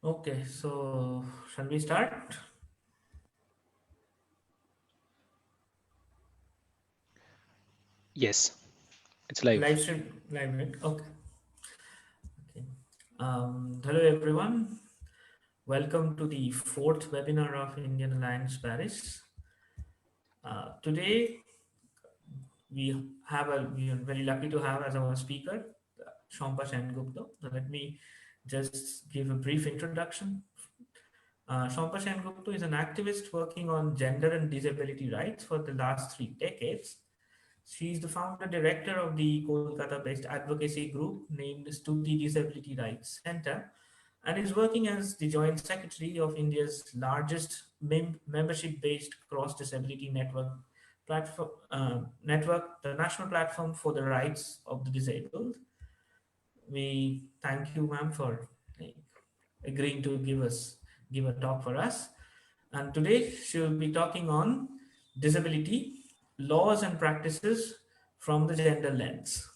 Okay, so shall we start? Yes, it's live. Live stream, live, right? Okay. Okay. Hello, everyone. Welcome to the fourth webinar of Indian Alliance Paris. Today, we are very lucky to have as our speaker Shampa Sengupta. So let me just give a brief introduction. Shampa Sengupta is an activist working on gender and disability rights for the last 3 decades. She is the founder director of the Kolkata based advocacy group named Stuti Disability Rights Center and is working as the joint secretary of India's largest membership based cross disability network, the National Platform for the Rights of the Disabled. We thank you, ma'am, for like, agreeing to give a talk for us. And today she will be talking on disability, laws and practices from the gender lens.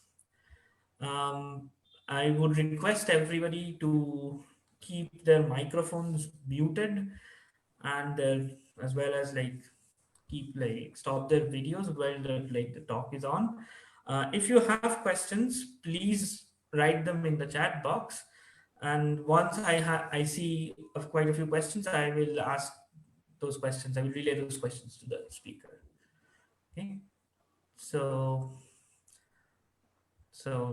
Um, I would request everybody to keep their microphones muted and as well as like keep like stop their videos while the talk is on. If you have questions, please write them in the chat box. And once I see of quite a few questions, I will ask those questions. I will relay those questions to the speaker. Okay. So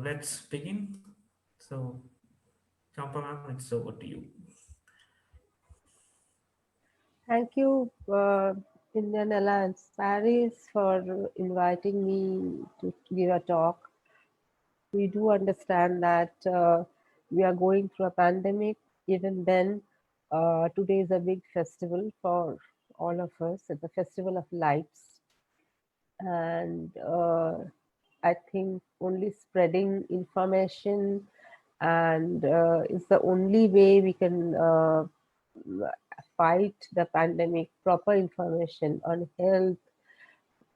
let's begin. So Champa ma'am, it's over to you. Thank you, Indian Alliance Paris, for inviting me to give a talk. We do understand that we are going through a pandemic. Even then, today is a big festival for all of us. It's a festival of lights. And I think only spreading information and is the only way we can fight the pandemic. Proper information on health,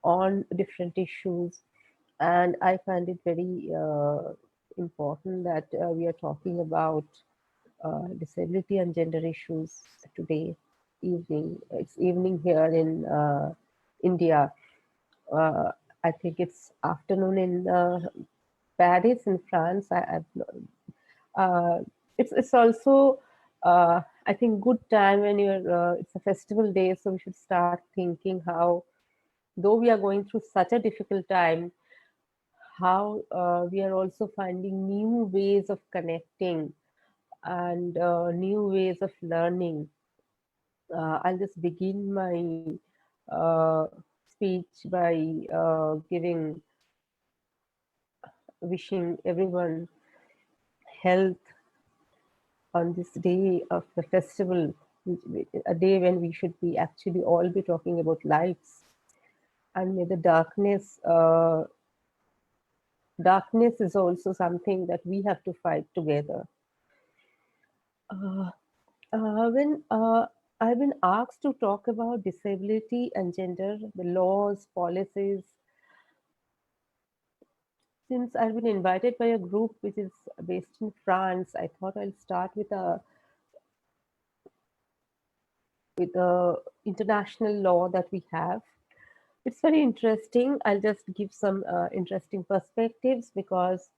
on different issues, and I find it very important that we are talking about disability and gender issues today evening. It's evening here in India. uh, I think it's afternoon in Paris in France. Uh, it's also I think good time when you're it's a festival day, so we should start thinking how, though we are going through such a difficult time, how we are also finding new ways of connecting and new ways of learning. I'll just begin my uh, speech by giving wishing everyone health on this day of the festival, a day when we should be actually all be talking about lights. And may the darkness is also something that we have to fight together. Uh, when I've been asked to talk about disability and gender, the laws, policies, since I've been invited by a group which is based in France, I thought I'll start with a international law that we have. It's very interesting. I'll just give some interesting perspectives because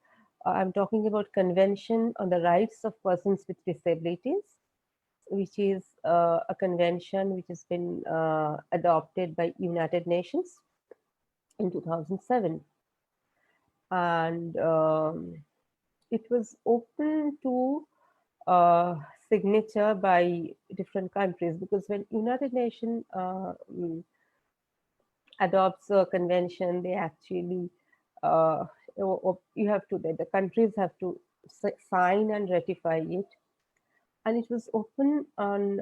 I'm talking about Convention on the Rights of Persons with Disabilities, which is a convention which has been adopted by United Nations in 2007. And it was open to uh, signature by different countries, because when United Nations adopts a convention, they actually you have to the countries have to sign and ratify it. And it was open on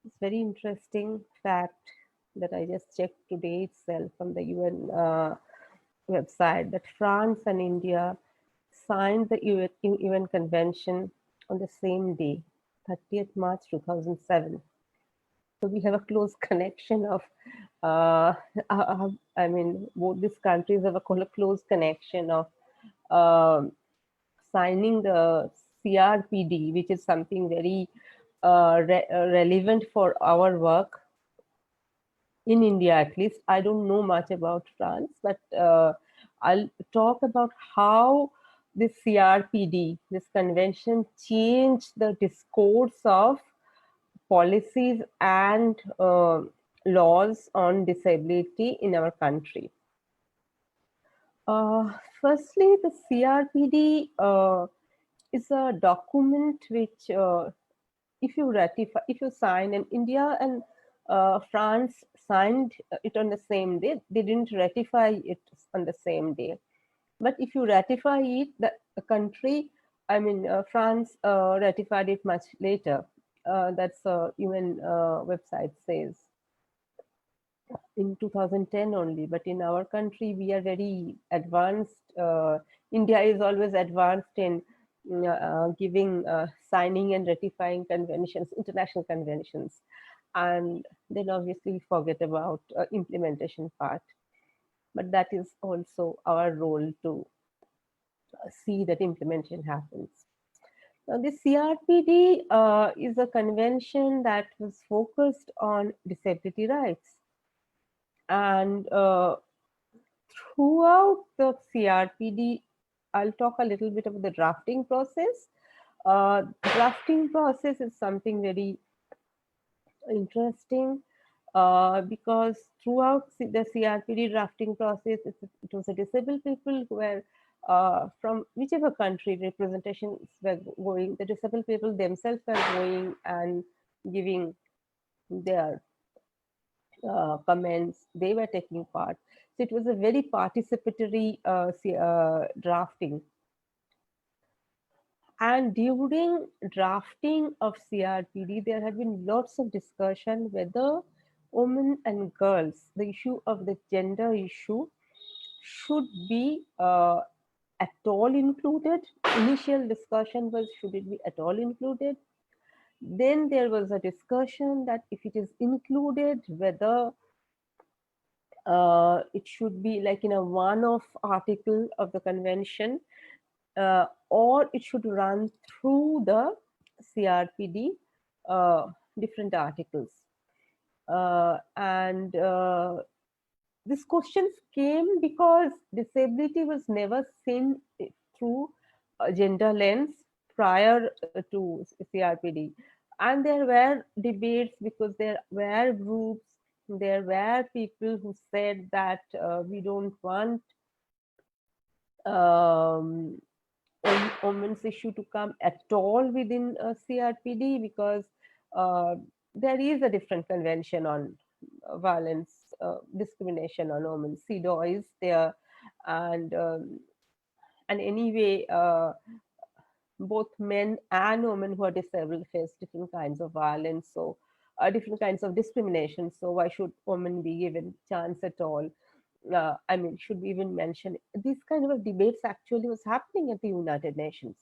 this very interesting fact that I just checked today itself from the UN website, that France and India signed the UN Convention on the same day, 30th March 2007. So we have a close connection of, I mean, both these countries have a close connection of um signing the CRPD, which is something very relevant for our work in India at least. I don't know much about France, but I'll talk about how this CRPD, this convention, changed the discourse of policies and laws on disability in our country. Firstly, the CRPD is a document which, if you ratify, if you sign, and India and France signed it on the same day, they didn't ratify it on the same day. But if you ratify it, the country, I mean, France ratified it much later. That's UN website says in 2010 only. But in our country, we are very advanced. India is always advanced in giving, signing and ratifying conventions, international conventions. And then obviously we forget about implementation part. But that is also our role to see that implementation happens. Now, the CRPD is a convention that was focused on disability rights. And throughout the CRPD, I'll talk a little bit about the drafting process. Drafting process is something very interesting because throughout the CRPD drafting process, it was a disabled people who were from whichever country representations were going, the disabled people themselves were going and giving their comments, they were taking part. So it was a very participatory drafting. And during drafting of CRPD, there had been lots of discussion whether women and girls, the issue of the gender issue, should be at all included. Initial discussion was, should it be at all included? Then there was a discussion that if it is included, whether it should be like in a one-off article of the convention, or it should run through the CRPD different articles. And these questions came because disability was never seen through a gender lens prior to CRPD. And there were debates because there were groups, there were people who said that we don't want women's issue to come at all within CRPD because there is a different convention on violence, discrimination on women. CEDAW is there, and anyway, both men and women who are disabled face different kinds of violence, so different kinds of discrimination. So why should women be given chance at all? I mean, should we even mention these kind of debates actually was happening at the United Nations,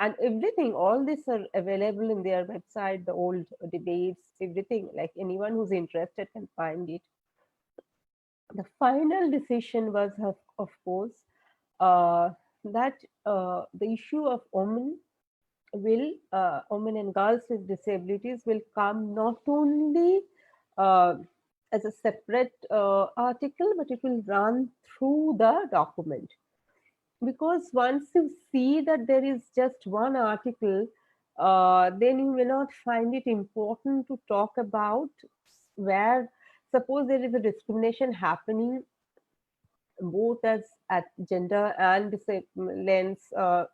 and everything, all these are available in their website, the old debates, everything, like anyone who's interested can find it. The final decision was, of course, that the issue of women women and girls with disabilities will come not only as a separate article, but it will run through the document. Because once you see that there is just one article, then you may not find it important to talk about where, suppose there is a discrimination happening both as at gender and lens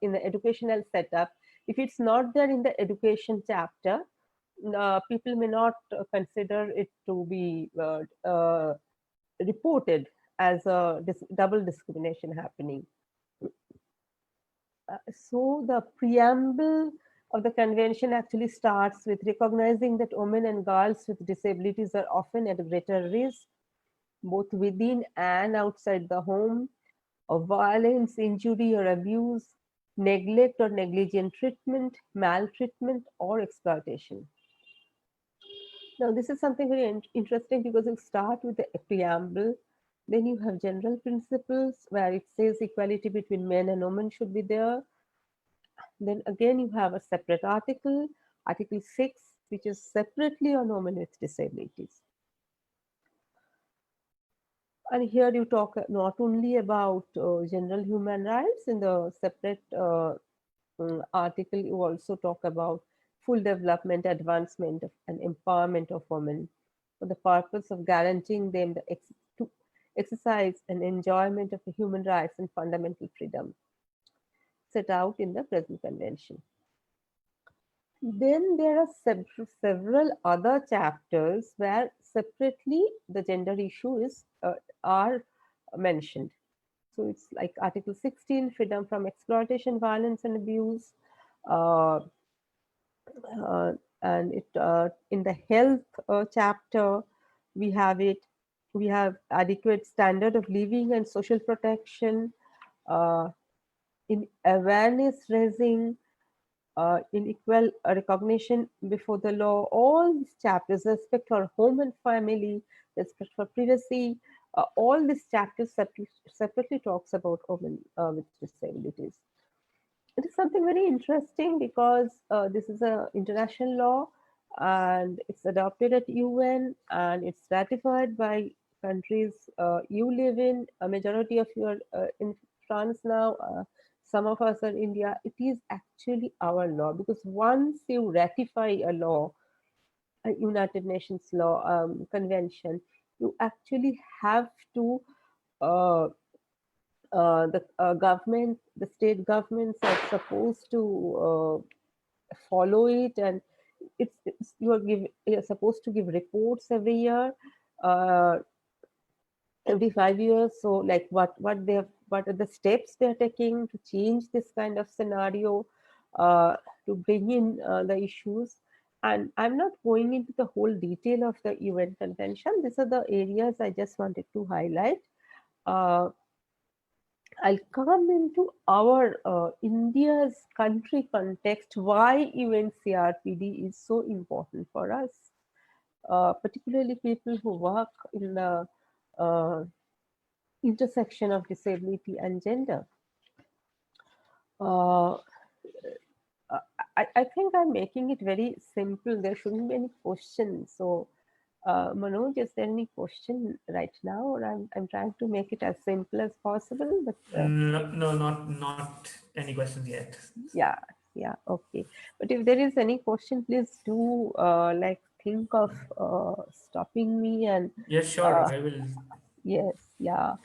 in the educational setup. If it's not there in the education chapter, people may not consider it to be reported as a double discrimination happening. So the preamble of the convention actually starts with recognizing that women and girls with disabilities are often at greater risk, both within and outside the home, of violence, injury, or abuse, neglect or negligent treatment, maltreatment, or exploitation. Now, this is something very interesting because you start with the preamble, then you have general principles where it says equality between men and women should be there. Then again, you have a separate article, Article 6, which is separately on women with disabilities. And here you talk not only about general human rights. In the separate article, you also talk about full development, advancement, and empowerment of women for the purpose of guaranteeing them the to exercise and enjoyment of the human rights and fundamental freedom set out in the present convention. Then there are several other chapters where separately the gender issue is are mentioned. So it's like Article 16, freedom from exploitation, violence, and abuse. Uh, uh, and it in the health chapter, we have it. We have adequate standard of living and social protection. Uh, in awareness raising, in equal recognition before the law, all these chapters, respect for home and family, respect for privacy, all these chapters separately talks about women with disabilities. It is something very interesting because this is a international law and it's adopted at UN and it's ratified by countries you live in. A majority of you are in France now. Some of us are India. It is actually our law because once you ratify a law, a United Nations law convention, you actually have to uh, the government, the state governments are supposed to follow it, and you're supposed to give reports every year, uh, every 5 years. So, like what are the steps they're taking to change this kind of scenario, uh, to bring in the issues. And I'm not going into the whole detail of the UN convention. These are the areas I just wanted to highlight. Uh, I'll come into our India's country context, why UNCRPD is so important for us, particularly people who work in the uh, intersection of disability and gender. Uh, I think I'm making it very simple. There shouldn't be any questions. So, Manoj, is there any question right now? Or I'm trying to make it as simple as possible, but No, no, not any questions yet. yeah, yeah, okay. But if there is any question, please do like think of stopping me and Yes, sure. uh, I will. yes, yeah.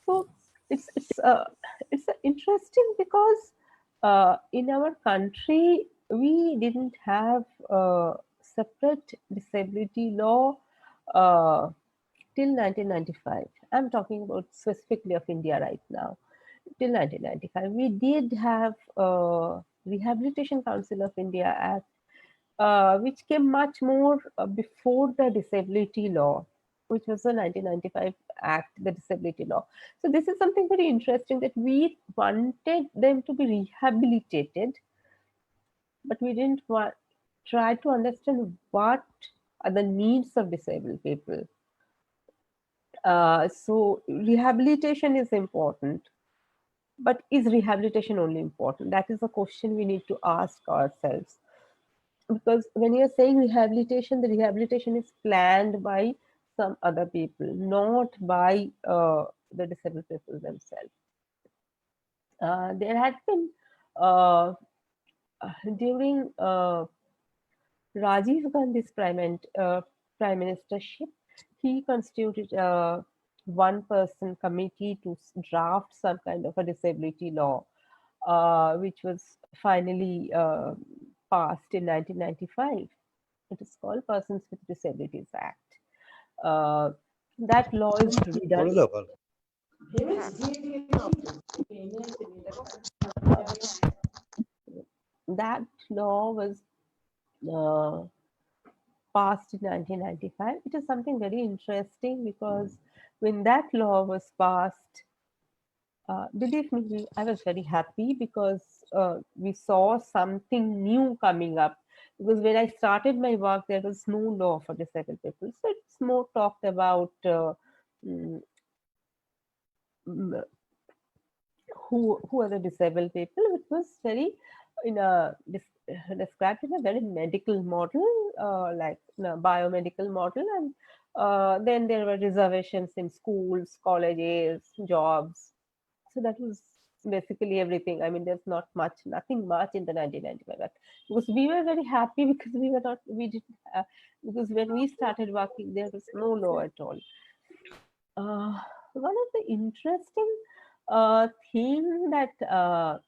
So it's interesting because in our country we didn't have separate disability law uh, till 1995. I'm talking about specifically of India right now. Till 1995, we did have Rehabilitation Council of India Act, which came much more before the disability law, which was the 1995 Act, the disability law. So this is something very interesting that we wanted them to be rehabilitated, but we didn't try to understand what are the needs of disabled people. So rehabilitation is important, but is rehabilitation only important? That is a question we need to ask ourselves. Because when you're saying rehabilitation, the rehabilitation is planned by some other people, not by the disabled people themselves. There had been uh, during Rajiv Gandhi's prime ministership, he constituted a one-person committee to draft some kind of a disability law, which was finally passed in 1995. It is called Persons with Disabilities Act. Uh, that law is redone. That law was uh, passed in 1995. It is something very interesting because when that law was passed, believe me, I was very happy because we saw something new coming up. Because when I started my work, there was no law for disabled people. So it's more talked about mm, mm, who are the disabled people. It was very in a described in a very medical model, like in a biomedical model, and then there were reservations in schools, colleges, jobs. So that was basically everything. I mean, there's not much, nothing much in the 1995 Act, because we were very happy because we were not, we didn't, because when we started working, there was no law at all. One of the interesting thing that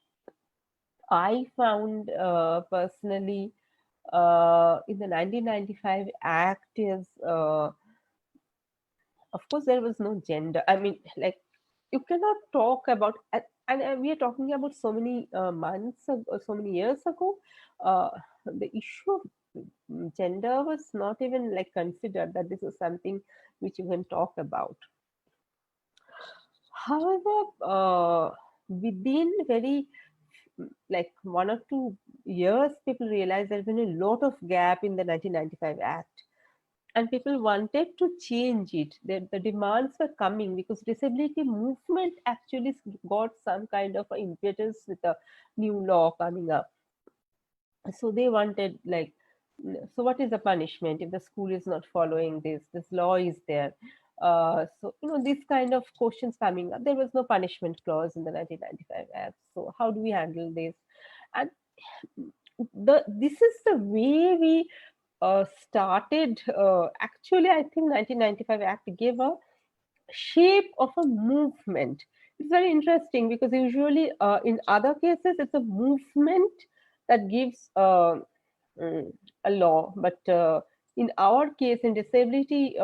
I found personally in the 1995 Act is, of course, there was no gender. I mean, like, you cannot talk about, and we are talking about so many months ago, so many years ago. Uh, the issue of gender was not even like considered that this is something which you can talk about. However, within very like 1 or 2 years, people realized there's been a lot of gap in the 1995 Act, and people wanted to change it. The demands were coming because disability movement actually got some kind of a impetus with a new law coming up. So they wanted like, so what is the punishment if the school is not following this law is there? So this kind of questions coming up. There was no punishment clause in the 1995 Act, so how do we handle this? And this is the way we started. Actually, I think 1995 Act gave a shape of a movement. It's very interesting because usually in other cases it's a movement that gives a law, but in our case, in disability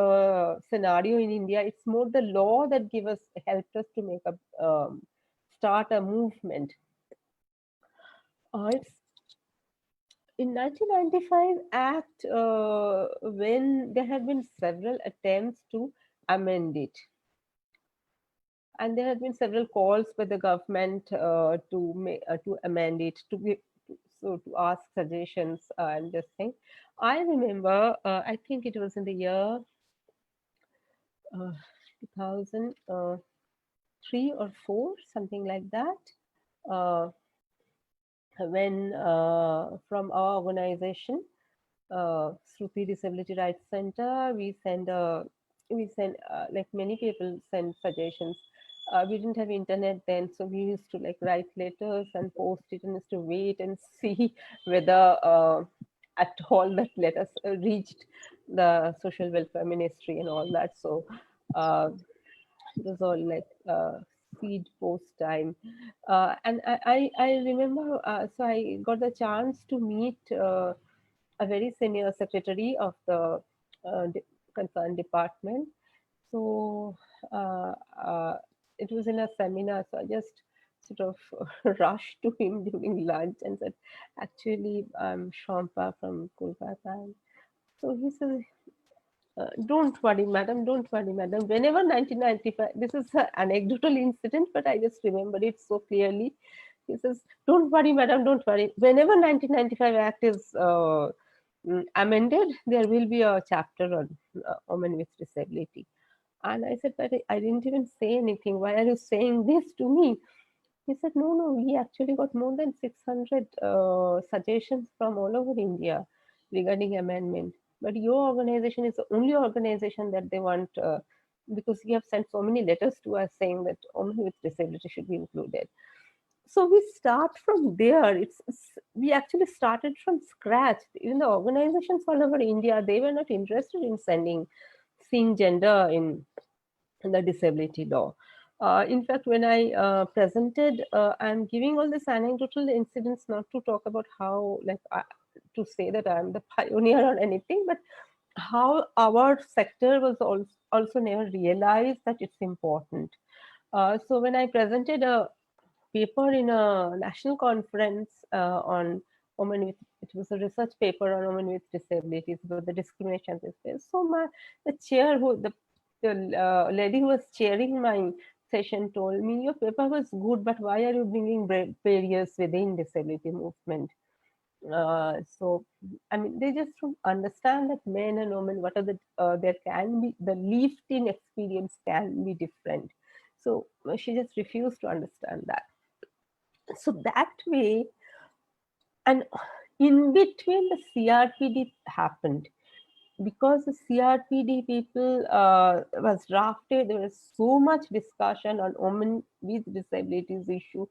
scenario in India, it's more the law that give us helped us to make a start a movement. It's in 1995 Act, when there had been several attempts to amend it, and there had been several calls by the government to amend it, to ask suggestions and this thing. I remember, I think it was in the year 2003 or 4, something like that. Uh, when from our organization, Shruti Disability Rights Center, we send like many people send suggestions. We didn't have internet then, so we used to like write letters and post it, and used to wait and see whether at all that letters reached the social welfare ministry and all that. So uh, it was all like seed post time. And I remember, so I got the chance to meet a very senior secretary of the concerned department. So uh, uh, it was in a seminar, so I just sort of rushed to him during lunch and said, actually, I'm Shampa from Kolkata. So he said, don't worry, madam, don't worry, madam. Whenever 1995, this is an anecdotal incident, but I just remember it so clearly. He says, don't worry, madam, don't worry. Whenever 1995 Act is amended, there will be a chapter on women with disability. And I said, but I didn't even say anything. Why are you saying this to me? He said, no, no, we actually got more than 600 suggestions from all over India regarding amendment. But your organization is the only organization that they want, because you have sent so many letters to us saying that women with disability should be included. So we start from there. We actually started from scratch. Even the organizations all over India, they were not interested in seeing gender in the disability law. In fact, when I presented, I'm giving all these anecdotal incidents not to talk about how, like, to say that I'm the pioneer or anything, but how our sector was also never realized that it's important. So when I presented a paper in a national conference on women with, it was a research paper on women with disabilities about the discrimination they face. So the chair who the lady who was chairing my session told me, your paper was good, but why are you bringing barriers within disability movement? So I mean, they just don't understand that men and women, what are there can be the lived in experience can be different. So she just refused to understand that. So that way, And in between, the CRPD happened. Because the CRPD people was drafted, there was so much discussion on women with disabilities issue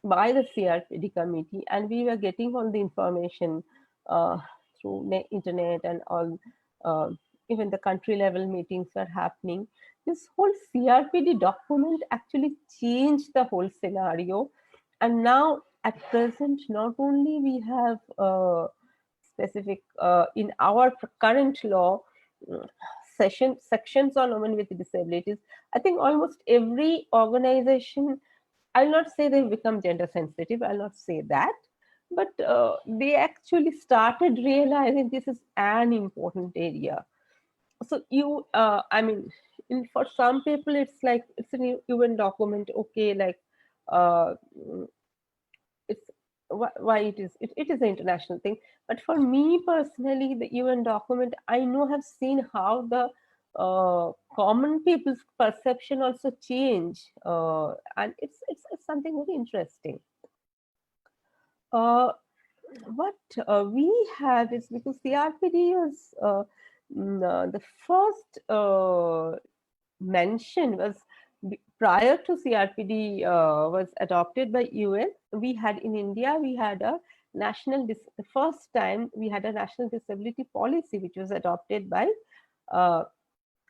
by the CRPD committee, and we were getting all the information uh, through internet and all. Uh, Even the country level meetings were happening. This whole CRPD document actually changed the whole scenario, and now at present, not only we have specific in our current law mm, sections on women with disabilities. I think almost every organization, I'll not say they've become gender sensitive, I'll not say that, but they actually started realizing this is an important area. So you, I mean, for some people, it's like it's an UN document, okay, like uh, it's why it is an international thing. But for me personally, the UN document, I know, have seen how the common people's perception also change, and it's something very interesting. uh, what we have is, because CRPD was the first mention was prior to CRPD was adopted by UN. We had in India, we had a the first time we had a national disability policy, which was adopted by uh,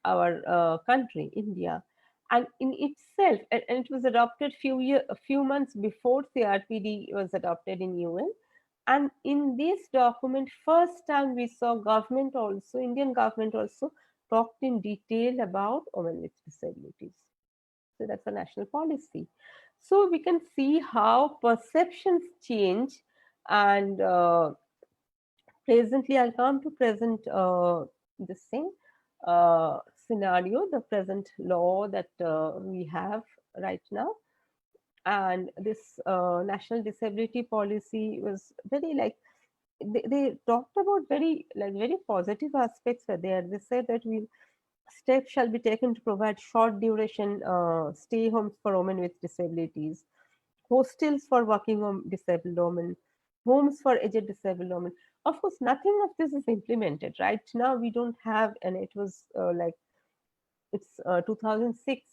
our country, India. And in itself, and it was adopted a few months before CRPD was adopted in UN. And in this document, first time we saw government also, Indian government also talked in detail about women with disabilities. So that's a national policy. So we can see how perceptions change. And presently, I'll come to present this thing scenario, the present law that we have right now. And this national disability policy was very like, they talked about very like very positive aspects were there. They said that we steps shall be taken to provide short duration stay homes for women with disabilities, hostels for working disabled women, homes for aged disabled women. Of course, nothing of this is implemented right now. We don't have, and it was like it's 2006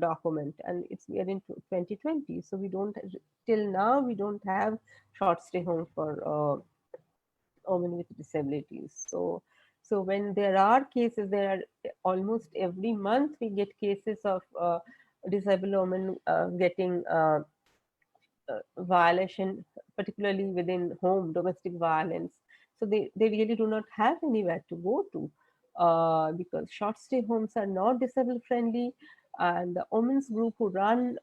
document, and we are in 2020, so we don't, till now we don't have short stay home for women with disabilities. So when there are cases, there are almost every month we get cases of disabled women getting violation, particularly within home domestic violence. So they really do not have anywhere to go to, because short stay homes are not disabled friendly. And the women's group who run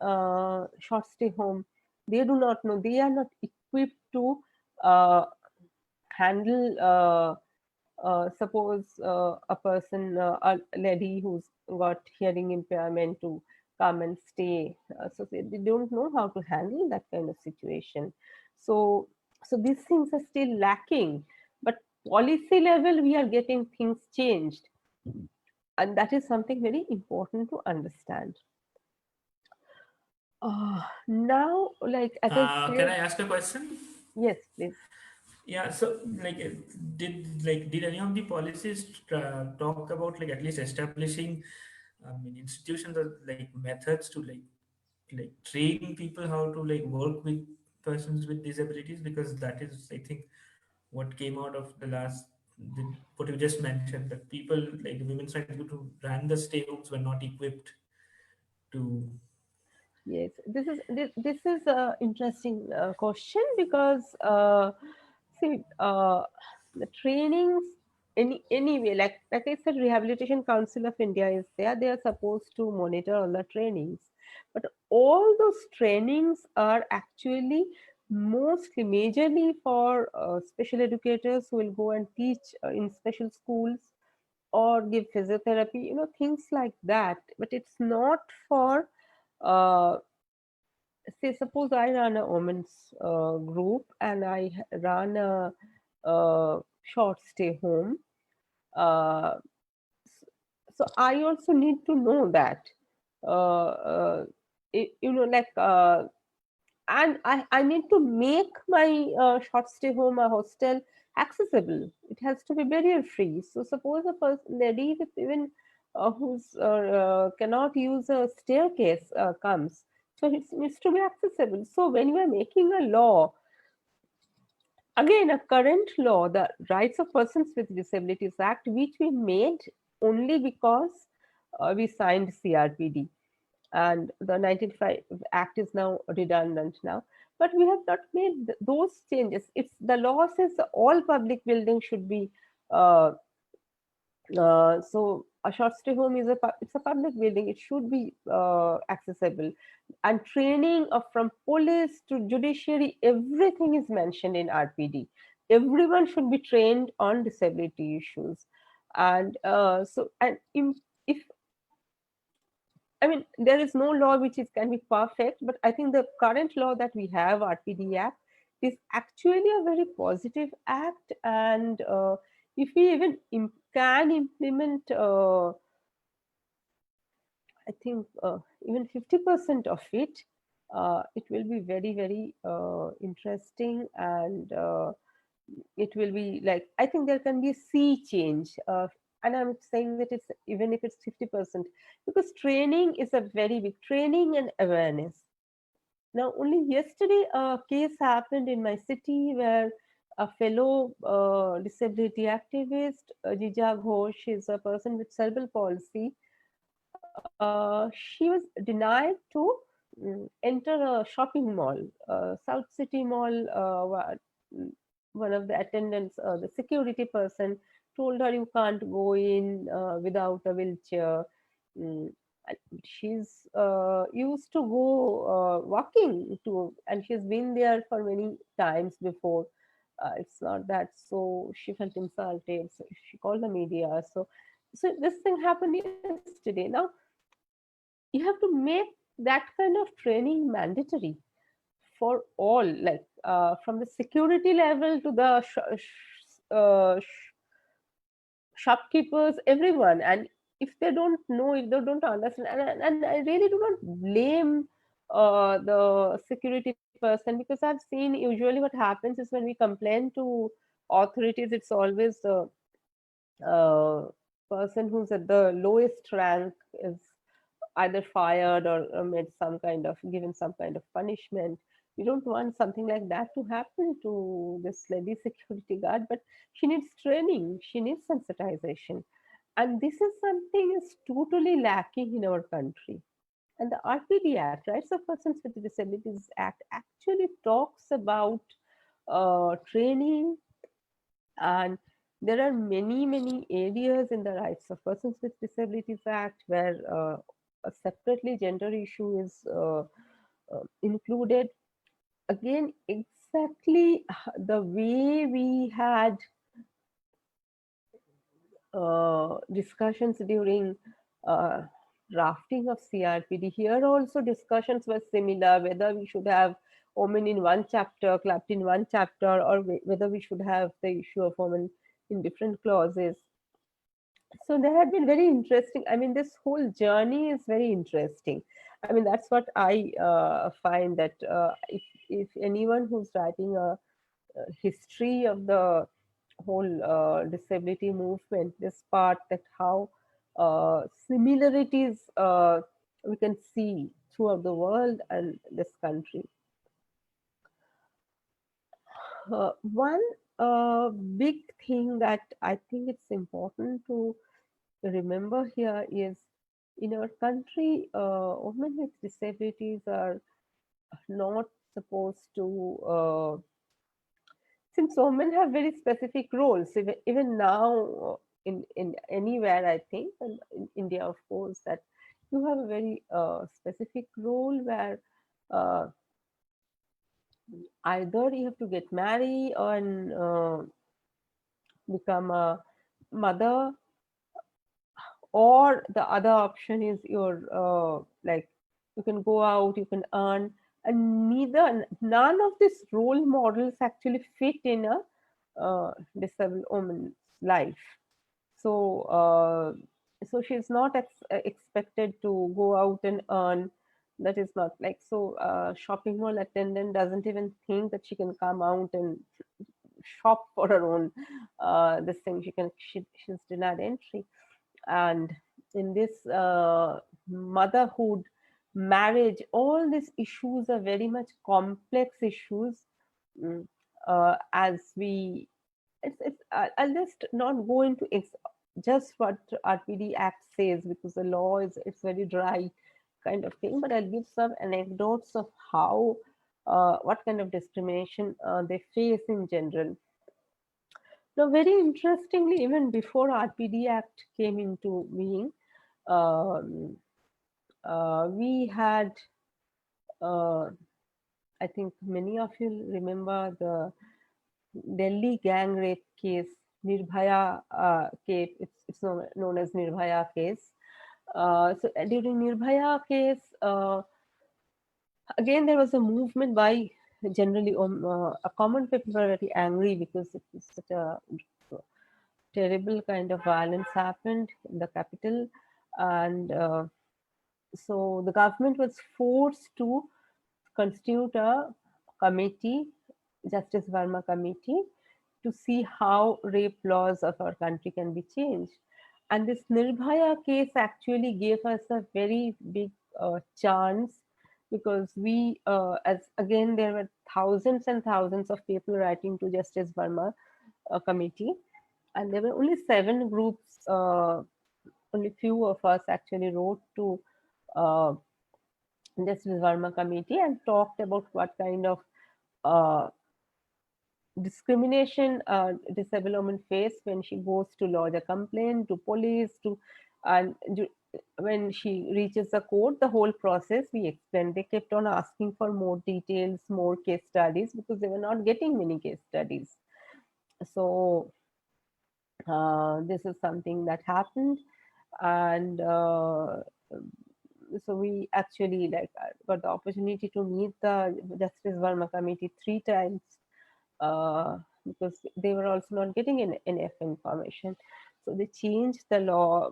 short stay home, they do not know, they are not equipped to uh, handle suppose a person, a lady who's got hearing impairment, to come and stay. So they don't know how to handle that kind of situation. So so these things are still lacking, but policy level we are getting things changed, and that is something very important to understand. Now, like as I Can said, I ask a question? yes, please. Yeah, so like did any of the policies talk about like at least establishing, I mean, institutions or like methods to like train people how to like work with persons with disabilities? Because that is, I think, what came out of the last what you just mentioned, that people like the women's rights group who ran the stay homes were not equipped to. Yes, this is a interesting question, because see, the trainings, anyway, like I said, Rehabilitation Council of India is there. They are supposed to monitor all the trainings, but all those trainings are actually mostly majorly for special educators who will go and teach in special schools or give physiotherapy, things like that. But it's not for uh, say, suppose I run a women's group, and I run a short stay home. Uh, so I also need to know that, uh, uh, like and I need to make my short stay home or hostel accessible. It has to be barrier free. So suppose a person lady with even who's cannot use a staircase comes, so it needs to be accessible. So when you are making a law, again a current law, the Rights of Persons with Disabilities Act, which we made only because we signed CRPD, and the 1905 Act is now redundant now. But we have not made those changes. It's the law says all public buildings should be uh, so a short stay home is it's a public building. It should be accessible, and training of from police to judiciary, everything is mentioned in RPD. Everyone should be trained on disability issues, and if I mean, there is no law which is can be perfect, but I think the current law that we have, RPD Act, is actually a very positive act. And if we even can implement, I think even 50% of it, it will be very, very interesting, and it will be like, I think there can be a sea change. And I'm saying that it's even if it's 50%, because training is a very big training and awareness. Now, only yesterday, a case happened in my city where a fellow disability activist, Jija Ghosh, is a person with cerebral palsy. She was denied to enter a shopping mall, South City Mall. One of the attendants, the security person, told her you can't go in without a wheelchair. Mm, and she's used to go walking to, and she's been there for many times before. It's not that, so she felt insulted. So she called the media. So this thing happened yesterday. Now you have to make that kind of training mandatory for all, like from the security level to the shopkeepers, everyone. And if they don't know, if they don't understand, and I really do not blame the security person, because I've seen usually what happens is when we complain to authorities, it's always the uh, person who's at the lowest rank is either fired or made some kind of given some kind of punishment. We don't want something like that to happen to this lady security guard, but she needs training, she needs sensitization, and this is something is totally lacking in our country. And the RPD Act, Rights of Persons with Disabilities Act, actually talks about training, and there are many areas in the Rights of Persons with Disabilities Act where a separately gender issue is included. Again, exactly the way we had discussions during uh, drafting of CRPD. Here also discussions were similar, whether we should have women in one chapter, clubbed in one chapter, or whether we should have the issue of women in different clauses. So they had been very interesting. I mean, this whole journey is very interesting. I mean, that's what I find, that if anyone who's writing a history of the whole disability movement, this part, that how similarities we can see throughout the world and this country. One big thing that I think it's important to remember here is, in our country, women with disabilities are not supposed to, since women have very specific roles, even now in anywhere, I think, and in India, of course, that you have a very specific role where uh, either you have to get married or become a mother, or the other option is your like you can go out, you can earn, and none of these role models actually fit in a disabled woman's life. So so she's not expected to go out and earn, That is not like so. Shopping mall attendant doesn't even think that she can come out and shop for her own this thing. She's denied entry. And in this motherhood, marriage, all these issues are very much complex issues. Mm, as we I'll just not go into just what RPD Act says, because the law is, it's very dry kind of thing, but I'll give some anecdotes of how what kind of discrimination they face in general. Now, very interestingly, even before RPD Act came into being, um, we had, uh, I think many of you remember the Delhi gang rape case, Nirbhaya case. It's known as Nirbhaya case. During Nirbhaya case, again there was a movement by generally a common people were very angry because it was such a terrible kind of violence happened in the capital, and so the government was forced to constitute a committee, Justice Verma committee, to see how rape laws of our country can be changed. And this Nirbhaya case actually gave us a very big chance, because we, as again, there were thousands and thousands of people writing to Justice Verma committee, and there were only 7 groups. Only few of us actually wrote to uh, Justice Verma committee and talked about what kind of uh, discrimination disabled woman face when she goes to lodge a complaint to police to, and when she reaches the court, the whole process we explained. They kept on asking for more details, more case studies, because they were not getting many case studies. So this is something that happened, and so we actually got the opportunity to meet the Justice Verma committee 3 times, because they were also not getting enough information. So they changed the law,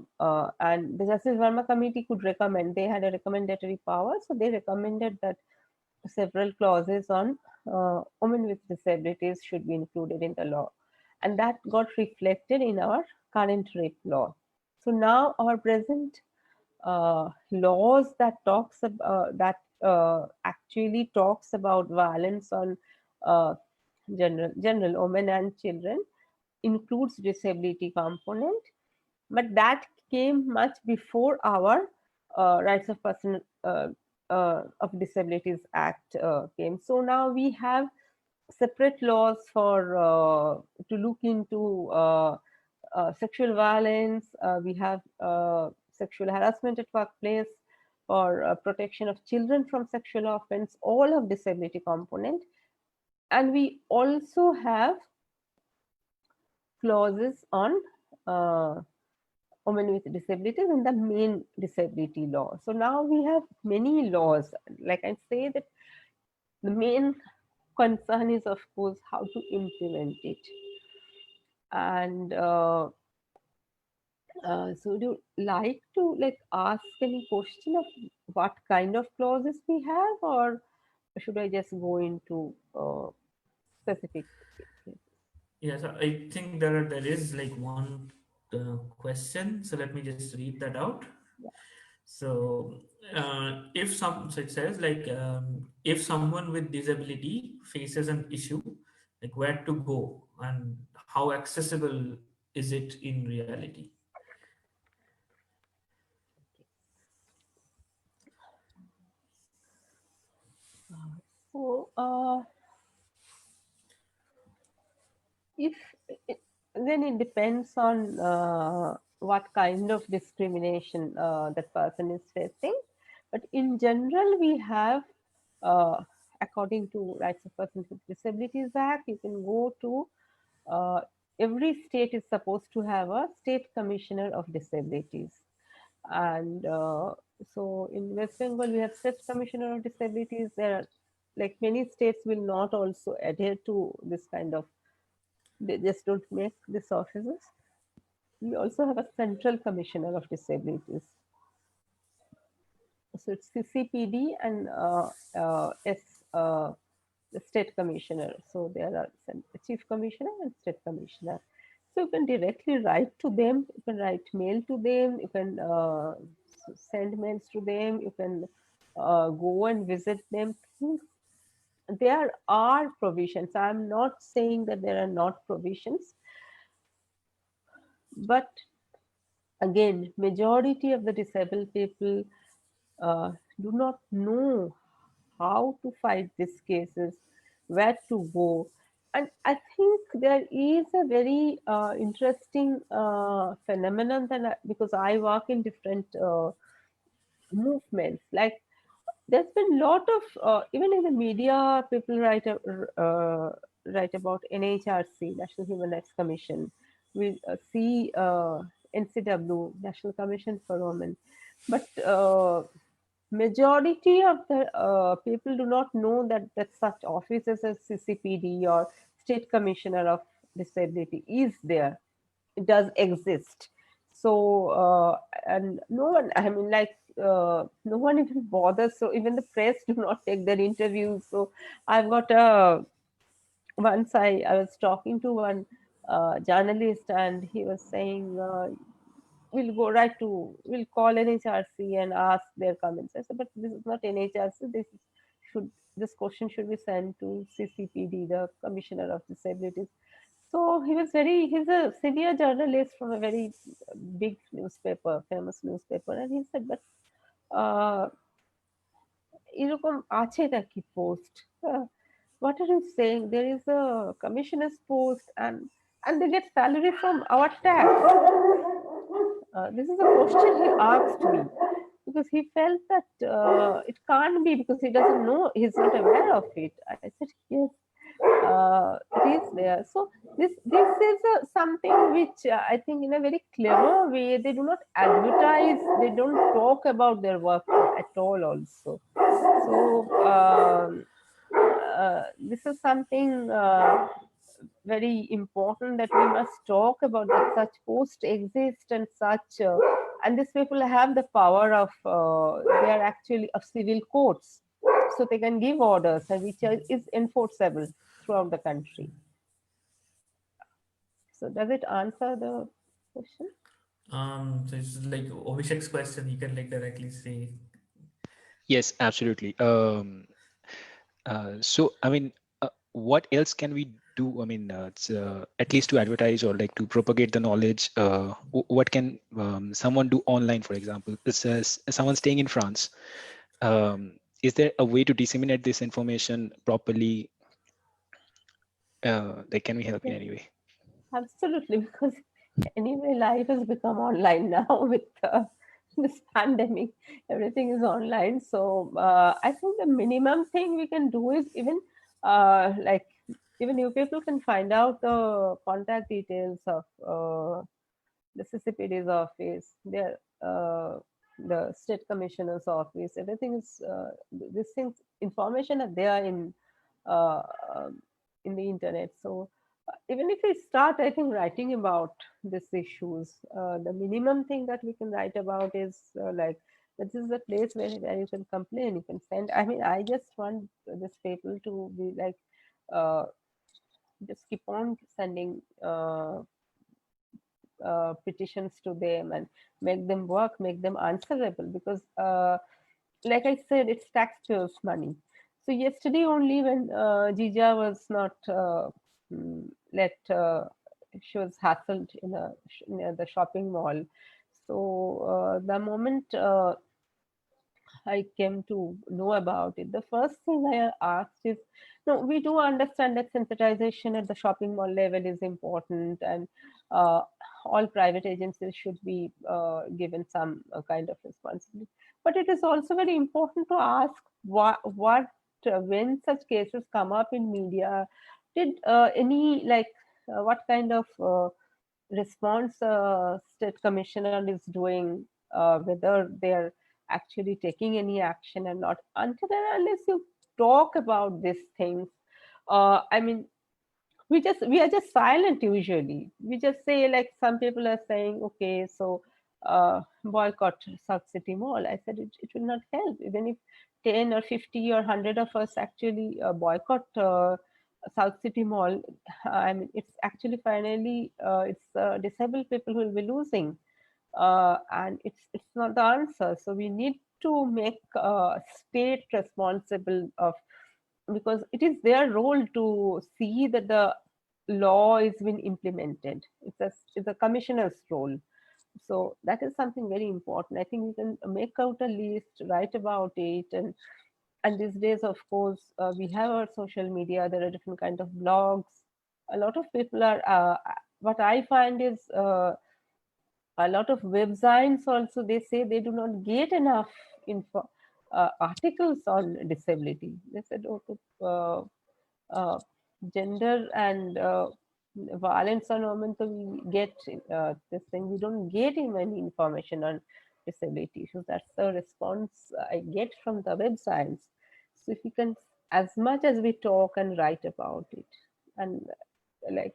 and the Justice Verma committee could recommend. They had a recommendatory power, so they recommended that several clauses on women with disabilities should be included in the law, and that got reflected in our current rape law. So now our present laws that actually talks about violence on uh, general women and children includes disability component, but that came much before our rights of person of disabilities act came. So now we have separate laws for to look into sexual violence. We have sexual harassment at workplace, for protection of children from sexual offense, all of disability component. And we also have clauses on uh, women with disabilities in the main disability law. So now we have many laws. Like I say, that the main concern is, of course, how to implement it. And so, do you like to like ask any question of what kind of clauses we have, or should I just go into specific cases? Yeah, so I think there is like one question. So let me just read that out. Yeah. So if some, so it says like if someone with disability faces an issue, like where to go and how accessible is it in reality? So, if it, then it depends on what kind of discrimination that person is facing. But in general, we have, uh, according to Rights of Persons with Disabilities Act, you can go to uh, every state is supposed to have a state commissioner of disabilities. And so in West Bengal, we have state commissioner of disabilities. There are, like, many states will not also adhere to this kind of, they just don't make these offices. We also have a central commissioner of disabilities. So it's CCPD and the state commissioner. So there are chief commissioner and state commissioner. So you can directly write to them. You can write mail to them. You can send mails to them. You can go and visit them. There are provisions. I'm not saying that there are not provisions, but again, majority of the disabled people do not know how to fight these cases, where to go. And I think there is a very interesting phenomenon that because I work in different movements, like there's been a lot of even in the media, people write about NHRC, National Human Rights Commission. We see NCW, National Commission for Women, but majority of the people do not know that such offices as CCPD or State Commissioner of Disability is there. It does exist. So and no one, I mean, like no one even bothers. So even the press do not take their interviews. So I've got a once I was talking to one journalist, and he was saying we'll go right to we'll call NHRC and ask their comments. I said, but this is not NHRC. Should this question should be sent to CCPD, the Commissioner of Disabilities. So he's a senior journalist from a very big newspaper, famous newspaper, and he said, but uh, এরকম আছে নাকি post? What are you saying? There is a commissioner's post, and they get salary from our tax. This is a question he asked me because he felt that it can't be because he doesn't know, he's not aware of it. I said, yes, it is there. So this is something which I think in a very clever way they do not advertise, they don't talk about their work at all also. So this is something very important that we must talk about, that such posts exist and such and these people have the power of they are actually of civil courts, so they can give orders and which is enforceable throughout the country. So does it answer the question? So it's like Abhishek's question. You can like directly say, Yes, absolutely. So, I mean, what else can we do? I mean, at least to advertise or like to propagate the knowledge. What can someone do online, for example? It says someone staying in France. Is there a way to disseminate this information properly? Like, can we help in Yes, any way? absolutely, because anyway, life has become online now with this pandemic. Everything is online. So I think the minimum thing we can do is even like even you people can find out the contact details of the CCPD's office, their the state commissioner's office. Everything is these things information are there uh, um, in the internet. So even if we start, I think, writing about these issues, the minimum thing that we can write about is like this is a place where you can complain, you can send. I mean, I just want these people to be like uh, just keep on sending petitions to them and make them work, make them answerable because, like I said, it's taxpayers' money. So yesterday only when Jija was not let, she was hassled near the shopping mall. So the moment I came to know about it, the first thing I asked is, no, we do understand that sensitization at the shopping mall level is important, and uh, all private agencies should be given some kind of responsibility. But it is also very important to ask what when such cases come up in media, did any like what kind of response state commissioner is doing, whether they're actually taking any action or not. Until and unless you talk about these things, I mean, we are just silent usually. We just say, like some people are saying, okay, so boycott South City Mall. I said it will not help. Even if 10 or 50 or 100 of us actually boycott South City Mall, I mean, it's actually finally it's disabled people who will be losing, and it's not the answer. So we need to make state responsible of, because it is their role to see that the law is being implemented. It's a commissioner's role. So that is something very important. I think we can make out a list, write about it, and these days, of course, we have our social media. There are different kind of blogs. A lot of people are. What I find is a lot of websites also, they say they do not get enough info articles on disability. They said, oh, uh, gender and violence on women, so we get this thing. We don't get any information on disability issues. That's the response I get from the websites. So if we can, as much as we talk and write about it, and like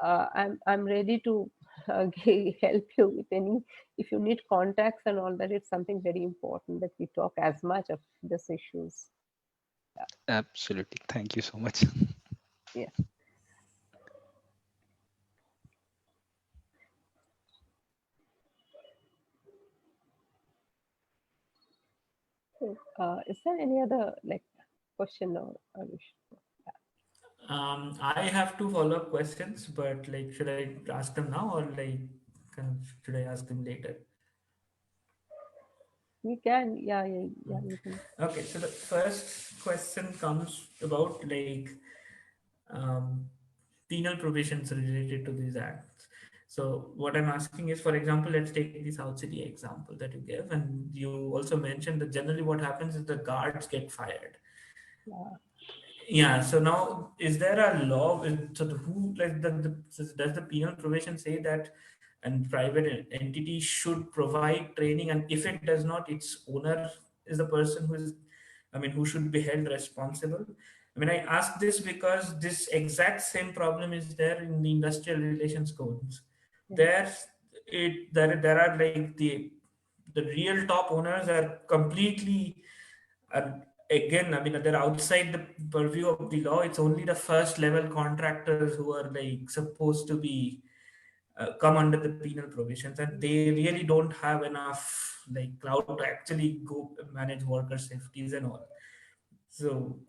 I'm ready to help you with any, if you need contacts and all that. It's something very important that we talk as much of these issues. Absolutely. Thank you so much. Yes. So, is there any other like question or wish? I have two follow-up questions, but like, should I ask them now or like, should I ask them later? We can, yeah, yeah, yeah. You can. Okay, so the first question comes about like um, penal provisions related to these acts. So what I'm asking is, for example, let's take the South City example that you gave, and you also mentioned that generally what happens is the guards get fired. Yeah, Yeah. So now, is there a law? So who like does the penal provision say that and private entity should provide training, and if it does not, its owner is the person who is, I mean, who should be held responsible? I mean, I ask this because this exact same problem is there in the industrial relations codes. yeah, There, there are like the real top owners are completely, and again, I mean, they're outside the purview of the law. It's only the first level contractors who are like supposed to be come under the penal provisions, and they really don't have enough like clout to actually go manage worker safeties and all. So,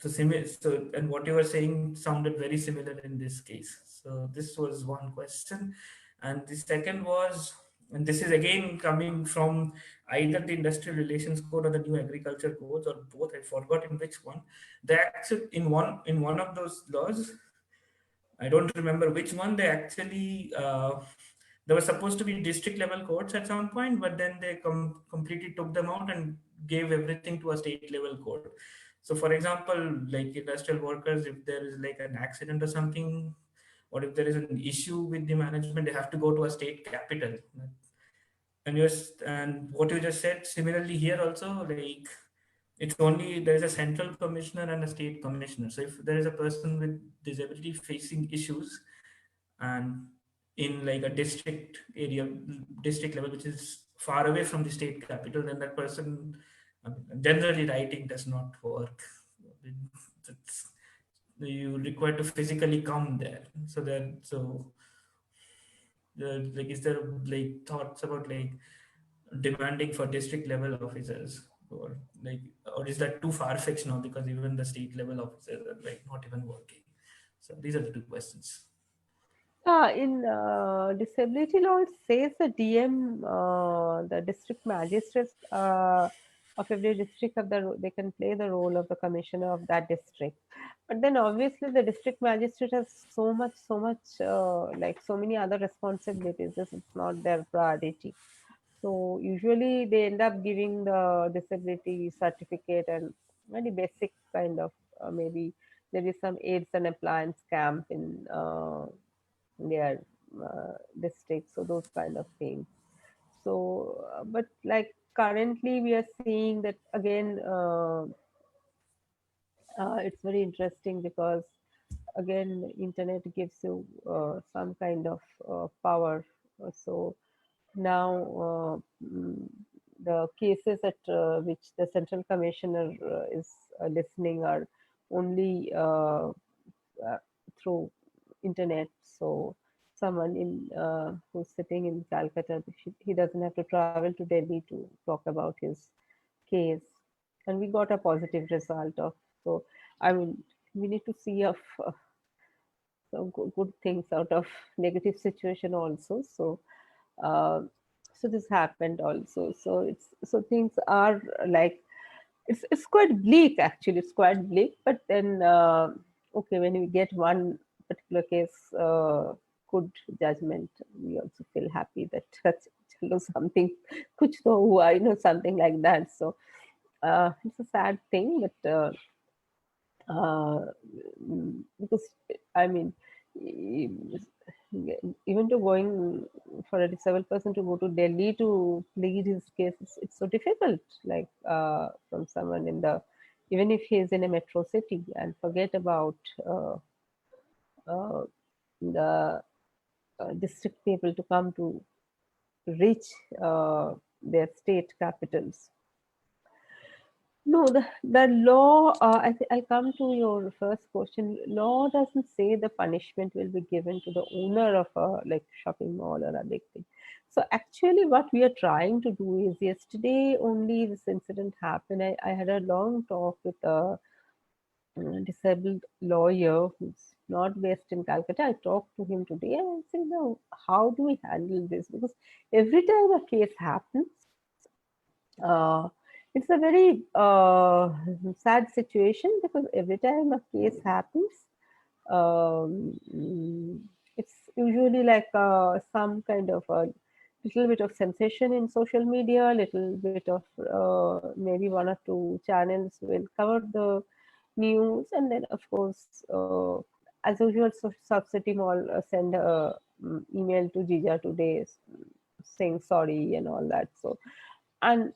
and what you were saying sounded very similar in this case. So this was one question, and the second was, and this is again coming from either the industrial relations code or the new agriculture codes or both. I forgot in which one. They actually in one of those laws, I don't remember which one. They actually there were supposed to be district level courts at some point, but then they completely took them out and gave everything to a state level court. So, for example, like industrial workers, if there is like an accident or something, or if there is an issue with the management, they have to go to a state capital. And what you just said, similarly here also, like it's only there is a central commissioner and a state commissioner. So if there is a person with disability facing issues, and in like a district area, district level, which is far away from the state capital, then that person, I mean, generally writing does not work. It's, you require to physically come there. So then, so like, is there like thoughts about like demanding for district level officers, or like, or is that too far fetched now because even the state level officers are like not even working? So these are the two questions. in disability law, it says the DM, the district magistrate of every district of they can play the role of the commissioner of that district. But then obviously the district magistrate has so much, like so many other responsibilities. This is not their priority. So usually they end up giving the disability certificate and very basic kind of, maybe there is some aids and appliance camp in their district. So those kind of things. So, but like currently we are seeing that again, it's very interesting because again, internet gives you some kind of power. So now the cases at which the central commissioner is listening are only through internet. So someone in who's sitting in Calcutta, he doesn't have to travel to Delhi to talk about his case, and we got a positive result of. So I mean, we need to see of some good things out of negative situation also. So uh, so this happened also. So things are like it's quite bleak actually. It's quite bleak. But then okay, when we get one particular case good judgment, we also feel happy that chalo something kuch to hua, something like that. So it's a sad thing, but uh, because I mean, e- even to going for a disabled person to go to Delhi to plead his case, it's so difficult. Like from someone in the, even if he is in a metro city, and forget about uh, uh, the district people to come to reach their state capitals. No, the law, I'll come to your first question. Law doesn't say the punishment will be given to the owner of a like shopping mall or a big thing. So actually what we are trying to do is, yesterday only this incident happened. I had a long talk with a disabled lawyer who's not based in Calcutta. I talked to him today and I said, no, how do we handle this? Because every time a case happens, uh, it's a very sad situation, because every time a case happens, mm, it's usually like some kind of a little bit of sensation in social media, little bit of maybe one or two channels will cover the news, and then of course, as usual, Subcity Mall send a email to Jija today saying sorry and all that. So, and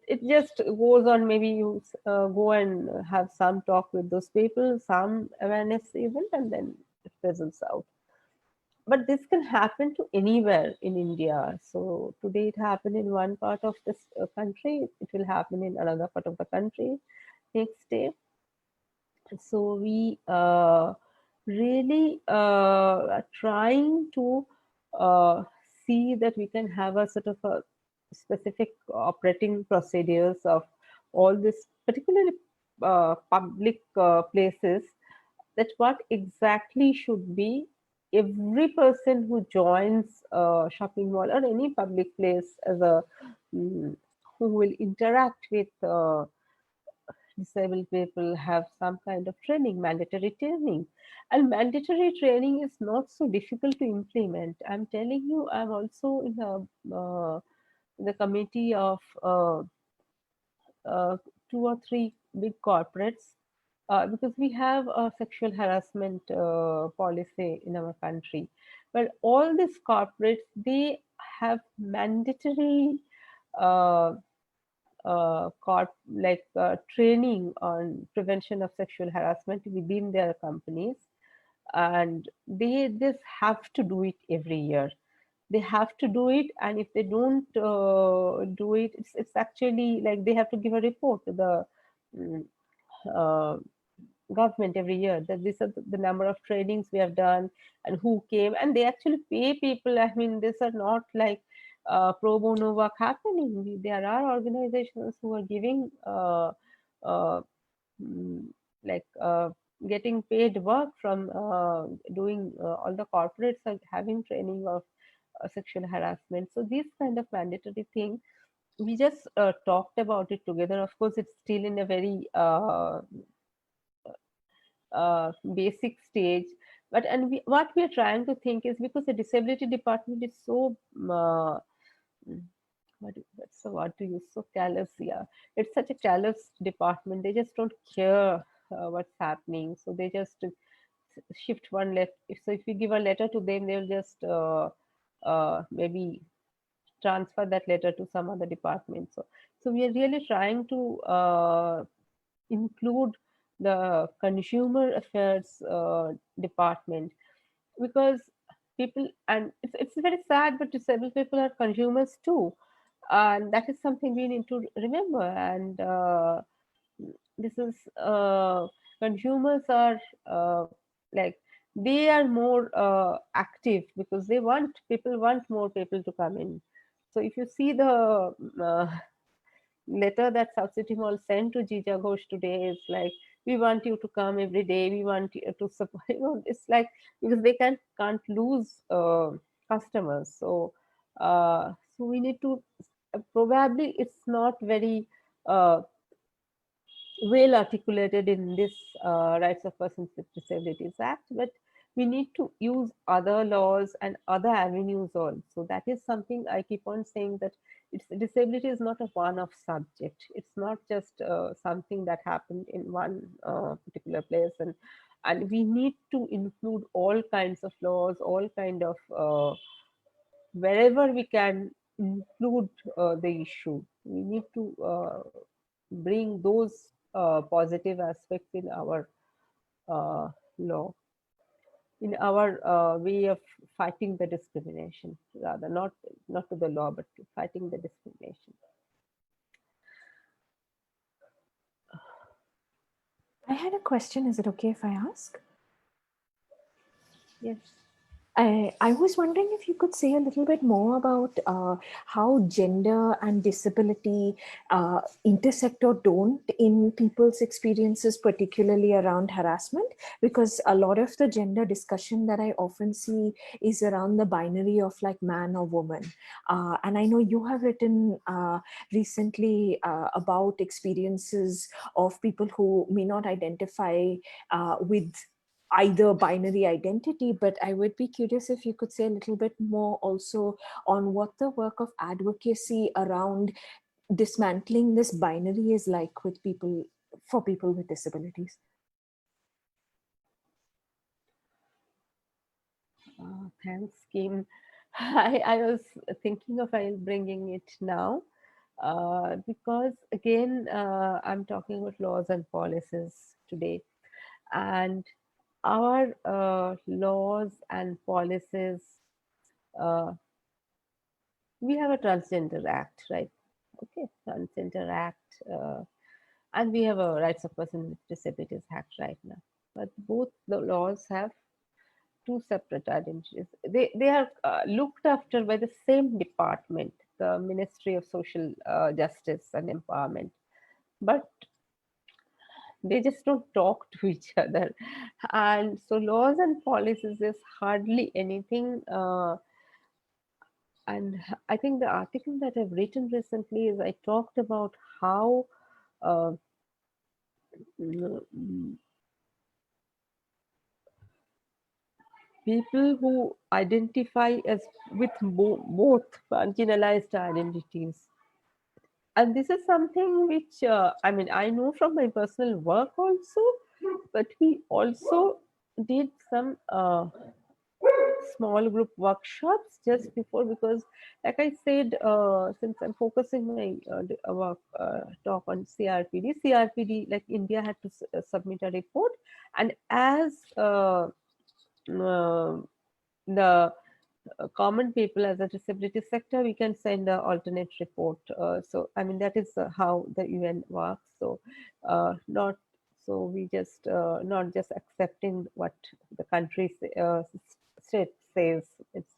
it just goes on. Maybe you go and have some talk with those people, some awareness event, and then it fizzles out. But this can happen to anywhere in India. So today it happened in one part of this country, it will happen in another part of the country next day. So we really are trying to uh, see that we can have a sort of a specific operating procedures of all this, particularly public places, that what exactly should be every person who joins a shopping mall or any public place as a mm, who will interact with disabled people have some kind of training, mandatory training. And mandatory training is not so difficult to implement. I'm telling you, I'm also in the committee of uh, two or three big corporates, because we have a sexual harassment policy in our country. But all these corporates, they have mandatory uh, training on prevention of sexual harassment within their companies, and they just have to do it every year. They have to do it, and if they don't do it, it's actually like they have to give a report to the mm, uh, government every year, that these are the number of trainings we have done and who came, and they actually pay people. I mean, these are not like pro bono work happening. There are organizations who are giving uh, mm, like getting paid work from doing all the corporates are having training of sexual harassment. So these kind of mandatory thing, we just talked about it together. Of course, it's still in a very basic stage, but what we are trying to think is, because the disability department is so mm, what's the word to use, so callous. Yeah, it's such a callous department. They just don't care what's happening, so they just shift one left. If we give a letter to them, they'll just maybe transfer that letter to some other department. So we are really trying to include the consumer affairs department, because people, and it's very sad, but disabled people are consumers too, and that is something we need to remember. And this is consumers are like they are more active because people want more people to come in. So if you see the letter that South City Mall sent to Jija Ghosh today, is like, we want you to come every day, we want you to support. It's like, because they can't lose customers. So we need to, probably it's not very uh, well articulated in this Rights of Persons with Disabilities Act, but we need to use other laws and other avenues also. That is something I keep on saying, that disability is not a one-off subject. It's not just something that happened in one particular place, and we need to include all kinds of laws, all kind of wherever we can include the issue. We need to bring those positive aspects in our uh, law, in our way of fighting the discrimination, rather not to the law, but to fighting the discrimination. I had a question. Is it okay if I ask? Yes. I was wondering if you could say a little bit more about how gender and disability intersect or don't in people's experiences, particularly around harassment, because a lot of the gender discussion that I often see is around the binary of like man or woman. And I know you have written recently about experiences of people who may not identify with either binary identity, but I would be curious if you could say a little bit more also on what the work of advocacy around dismantling this binary is like with people, for people with disabilities. Thanks, Kim. I was thinking of bringing it now because again, I'm talking about laws and policies today, and our laws and policies, uh, we have a transgender act, right? Okay, transgender act, and we have a rights of person with disabilities act right now. But both the laws have two separate identities. They are looked after by the same department, the Ministry of Social Justice and Empowerment, but they just don't talk to each other. And so laws and policies is hardly anything. And I think the article that I've written recently is, I talked about how uh, mm, people who identify as with both marginalized identities. And this is something which, I mean, I know from my personal work also, but we also did some small group workshops just before, because like I said, since I'm focusing my work talk on CRPD, like India had to submit a report, and as the common people, as a disability sector, we can send an alternate report. So I mean, that is how the UN works. So not so we just not just accepting what the country state says. It's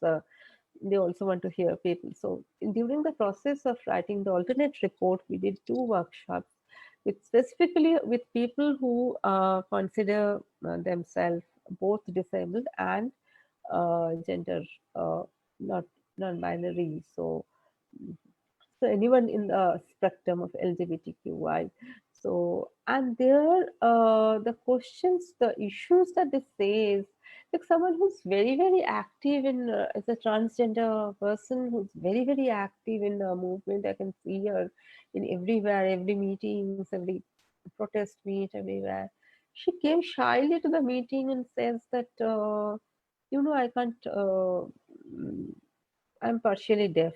they also want to hear people. So during the process of writing the alternate report, we did two workshops with specifically with people who consider themselves both disabled and gender not non-binary. So anyone in the spectrum of LGBTQI. So, and there, the questions, the issues that they say is like someone who's very, very active in, as a transgender person who's very, very active in the movement. I can see her in everywhere, every meetings, every protest meet, everywhere. She came shyly to the meeting and says that, I can't, I'm partially deaf,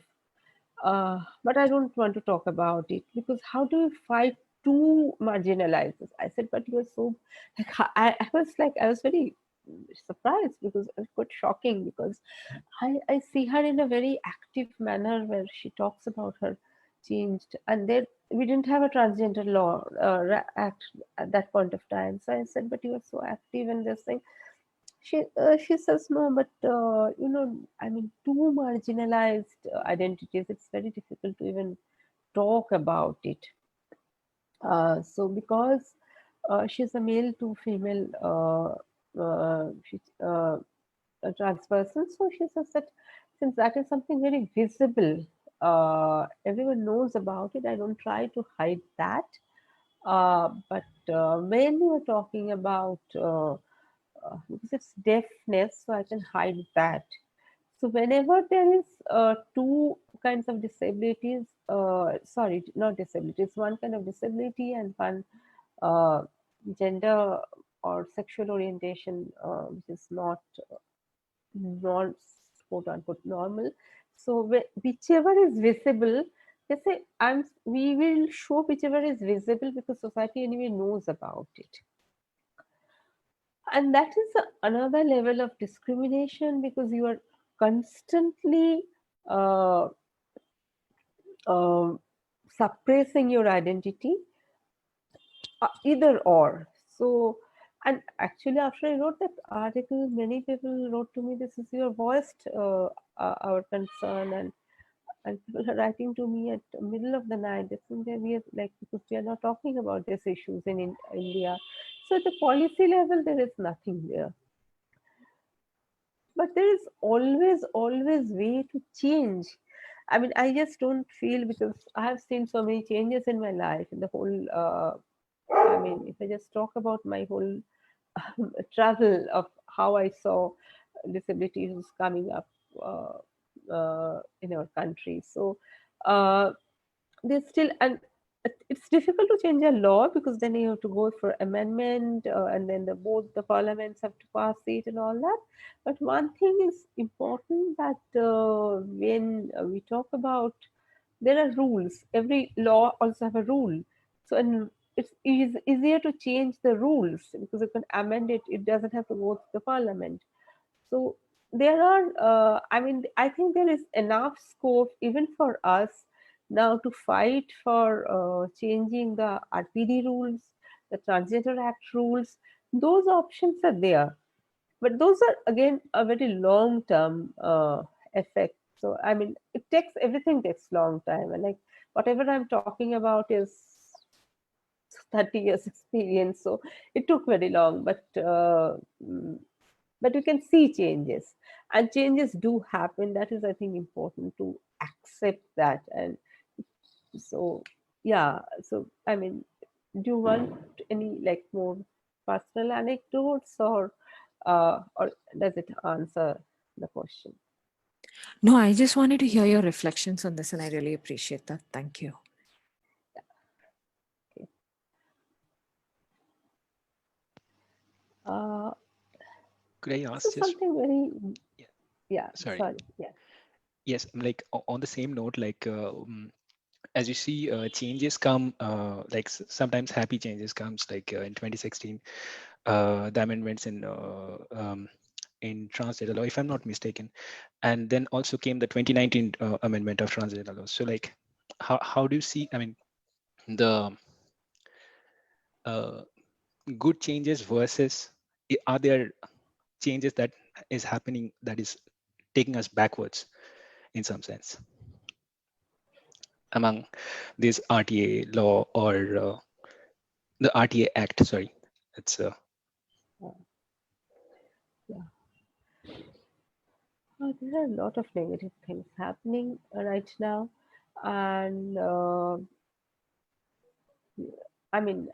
but I don't want to talk about it, because how do you fight two marginalizers? I said, but you're so like, I was like, I was very surprised because it's quite shocking because I see her in a very active manner where she talks about her changed, and then we didn't have a transgender law act at that point of time. So I said, but you are so active in this thing. She says no, but I mean, too marginalized identities. It's very difficult to even talk about it. So because she's a male to female a trans person, so she says that since that is something very visible, everyone knows about it. I don't try to hide that. But mainly we're talking about because it's deafness, so I can hide that. So whenever there is two kinds of disabilities, sorry, not disabilities, one kind of disability and one uh, gender or sexual orientation, which is not non quote unquote normal. So whichever is visible, they say we will show whichever is visible because society anyway knows about it. And that is another level of discrimination because you are constantly uh, uh, suppressing your identity, either or. So, and actually, after I wrote that article, many people wrote to me, "This is your voiced our concern," and people are writing to me at the middle of the night. They think that we are like because we are not talking about these issues in India. So, at the policy level, there is nothing there. But there is always way to change. I mean, I just don't feel because I have seen so many changes in my life in the whole I mean, if I just talk about my whole travel of how I saw disability issues coming up in our country. So there's still, and it's difficult to change a law because then you have to go for amendment and then both the parliaments have to pass it and all that. But one thing is important that when we talk about, there are rules. Every law also have a rule. So and it's easier to change the rules because you can amend it. It doesn't have to go to the parliament. So there are, I mean, I think there is enough scope even for us now to fight for changing the RPD rules, the Transgender Act rules. Those options are there, but those are again a very long term effect. So I mean, everything takes long time, and like whatever I'm talking about is 30 years experience, so it took very long, but you can see changes, and changes do happen. That is, I think, important to accept that. And so yeah, so I mean, do you want any like more personal anecdotes, or does it answer the question? No, I just wanted to hear your reflections on this, and I really appreciate that. Thank you. Okay. uh, Could I this ask is just? something very, Yeah, yeah, sorry. sorry, yeah. Yes, like on the same note, like as you see, changes come. Like sometimes happy changes comes. Like in 2016, the amendments in transgender law, if I'm not mistaken, and then also came the 2019 amendment of transgender law. So like, how do you see? I mean, the uh, good changes versus are there changes that is happening that is taking us backwards in some sense among this RTA law or the RTA Act? Sorry, it's Yeah. There are a lot of negative things happening right now, and I mean,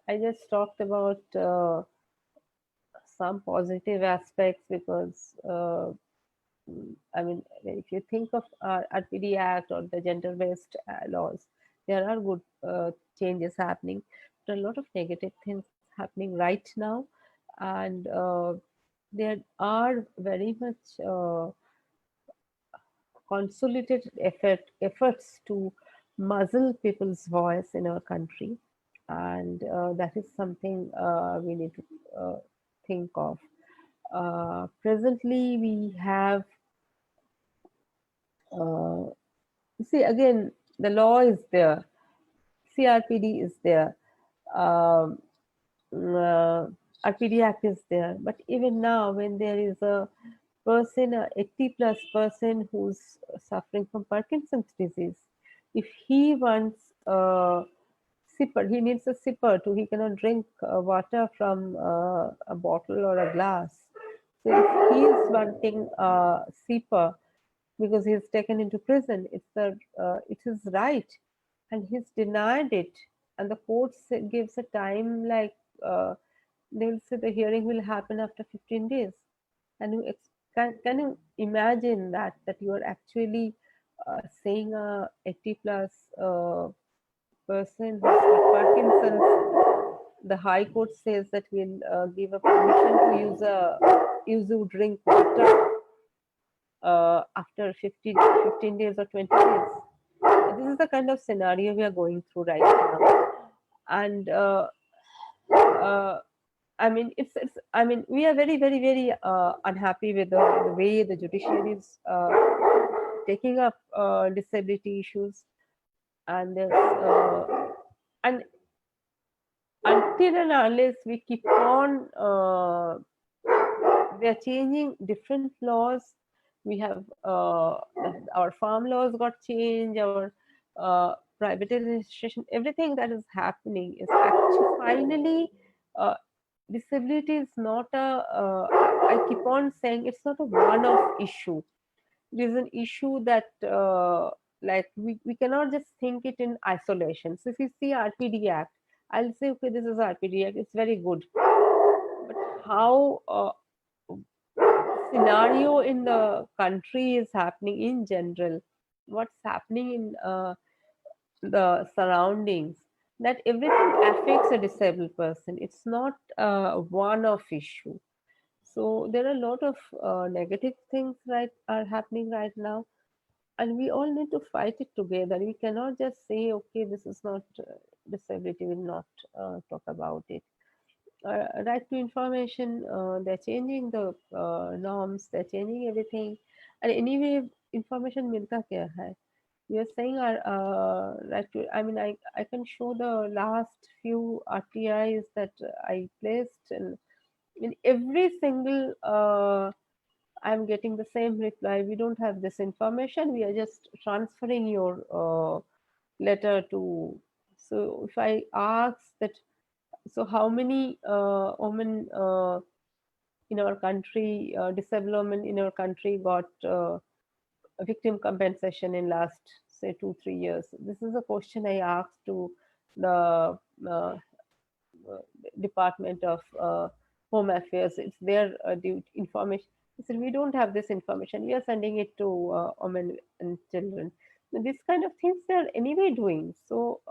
I just talked about some positive aspects because I mean, if you think of RPD Act or the gender-based laws, there are good changes happening, but a lot of negative things happening right now, and there are very much consolidated efforts to muzzle people's voice in our country, and that is something we need to think of. Presently, we have, uh, see, again, the law is there, CRPD is there, um, RPD Act is there. But even now, when there is a person, a 80 plus person who's suffering from Parkinson's disease, if he wants a sipper, he needs a sipper to, he cannot drink water from a bottle or a glass. So if he is wanting a sipper because he is taken into prison, it is right, and he's denied it, and the court gives a time like they will say the hearing will happen after 15 days. And can you imagine that you are actually saying a 80 plus person who's got Parkinson's, the High Court says that we'll give a permission to use to drink water after 15 days or 20 days. This is the kind of scenario we are going through right now. And uh, I mean, I mean, we are very, very, very unhappy with the way the judiciary is taking up disability issues, and and until and unless we keep on, we are changing different laws. We have our farm laws got changed, our privatization, everything that is happening is actually finally. Disability is not a, I keep on saying it's not a one-off issue. It is an issue that like we cannot just think it in isolation. So if you see RPD Act, I'll say, okay, this is RPD Act, it's very good. But how scenario in the country is happening in general, what's happening in the surroundings, that everything affects a disabled person. It's not a one-off issue. So there are a lot of negative things are happening right now, and we all need to fight it together. We cannot just say, okay, this is not disability, will not talk about it. Right to information, they're changing the norms, they're changing everything. And anyway, information milta kya hai? We are saying our right to, I mean, I can show the last few RTIs that I placed, and in every single I'm getting the same reply. We don't have this information. We are just transferring your letter to. So if I ask that, so how many women in our country, disabled women in our country got victim compensation in last say 2-3 years? This is a question I asked to the Department of Home Affairs. It's their due information. He said, we don't have this information. We are sending it to women and children. Now, this kind of things they're anyway doing. So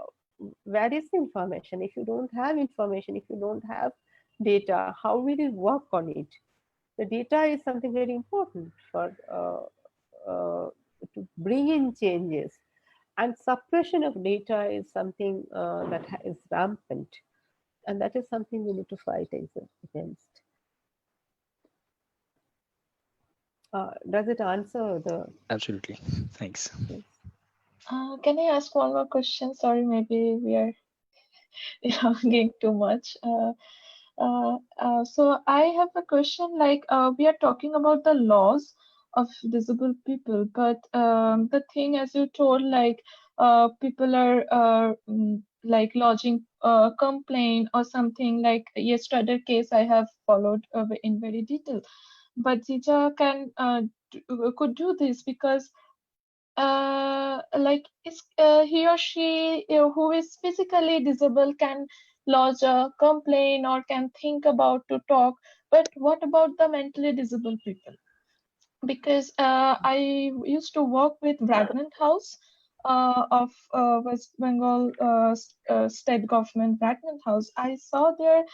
where is the information? If you don't have information, if you don't have data, how will you work on it? The data is something very important for to bring in changes, and suppression of data is something that is rampant, and that is something we need to fight against. Does it answer the? Absolutely. Thanks. Yes. Can I ask one more question? Sorry, maybe we are getting too much. So I have a question, like we are talking about the laws of disabled people, but the thing, as you told, like people are like lodging a complaint or something. Like yesterday case I have followed in very detail, but Zija could do this because like is he or she who is physically disabled can lodge a complaint or can think about to talk, but what about the mentally disabled people? Because I used to work with Pregnant House of West Bengal state government Pregnant House. I saw there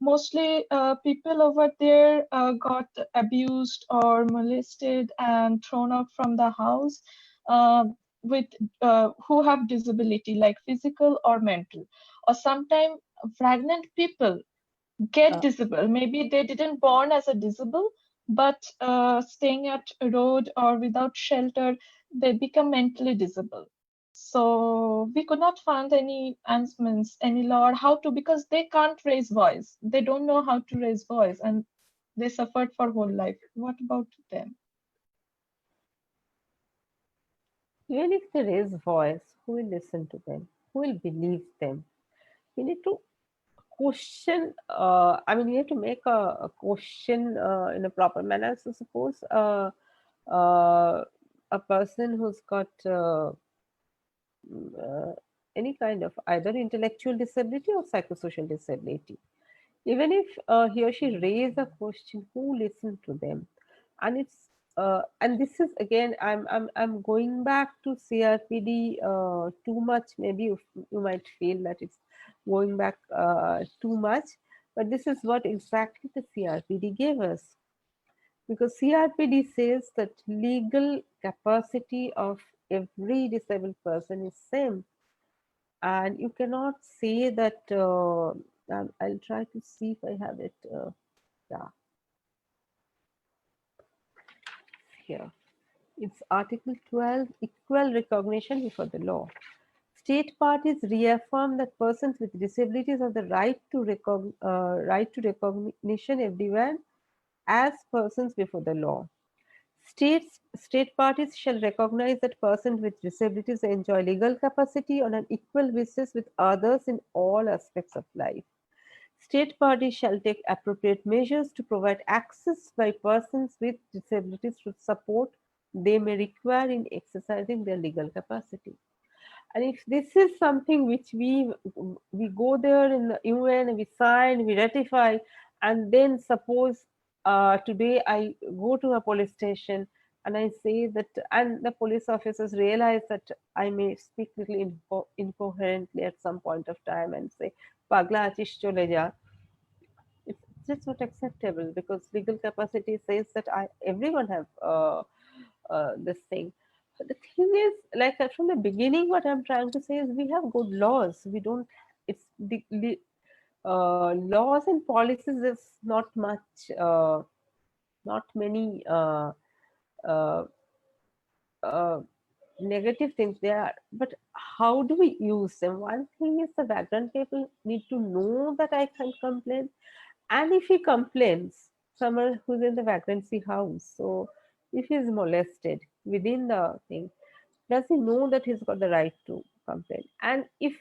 mostly people over there got abused or molested and thrown out from the house uh, with who have disability like physical or mental, or sometimes pregnant people get disabled. Maybe they didn't born as a disabled, but staying at a road or without shelter, they become mentally disabled. So we could not find any answers, any law, or how to, because they can't raise voice. They don't know how to raise voice, and they suffered for whole life. What about them? Even if they raise voice, who will listen to them? Who will believe them? We need to question. We have to make a question in a proper manner. So suppose a person who's got any kind of either intellectual disability or psychosocial disability, even if he or she raise a question, who listen to them? And it's and this is again, I'm going back to CRPD too much. Maybe you might feel that it's going back too much, but this is what exactly the CRPD gave us, because CRPD says that legal capacity of every disabled person is same, and you cannot say that. I'll try to see if I have it. Yeah, here. It's Article 12, equal recognition before the law. State parties reaffirm that persons with disabilities have the right to recognition everywhere as persons before the law. State parties shall recognize that persons with disabilities enjoy legal capacity on an equal basis with others in all aspects of life. State parties shall take appropriate measures to provide access by persons with disabilities to support they may require in exercising their legal capacity. And if this is something which we go there in the UN, we sign, we ratify, and then suppose today I go to a police station and I say that, and the police officers realize that I may speak little incoherently at some point of time and say, "Pagla achish chole ja," it's just not acceptable, because legal capacity says that everyone have this thing. The thing is, like from the beginning, what I'm trying to say is we have good laws. We don't. It's the laws and policies is not much, not many uh, uh, negative things there. But how do we use them? One thing is the background people need to know that I can complain, and if he complains, someone who's in the vagrancy house, so if he's molested within the thing, does he know that he's got the right to complain? And if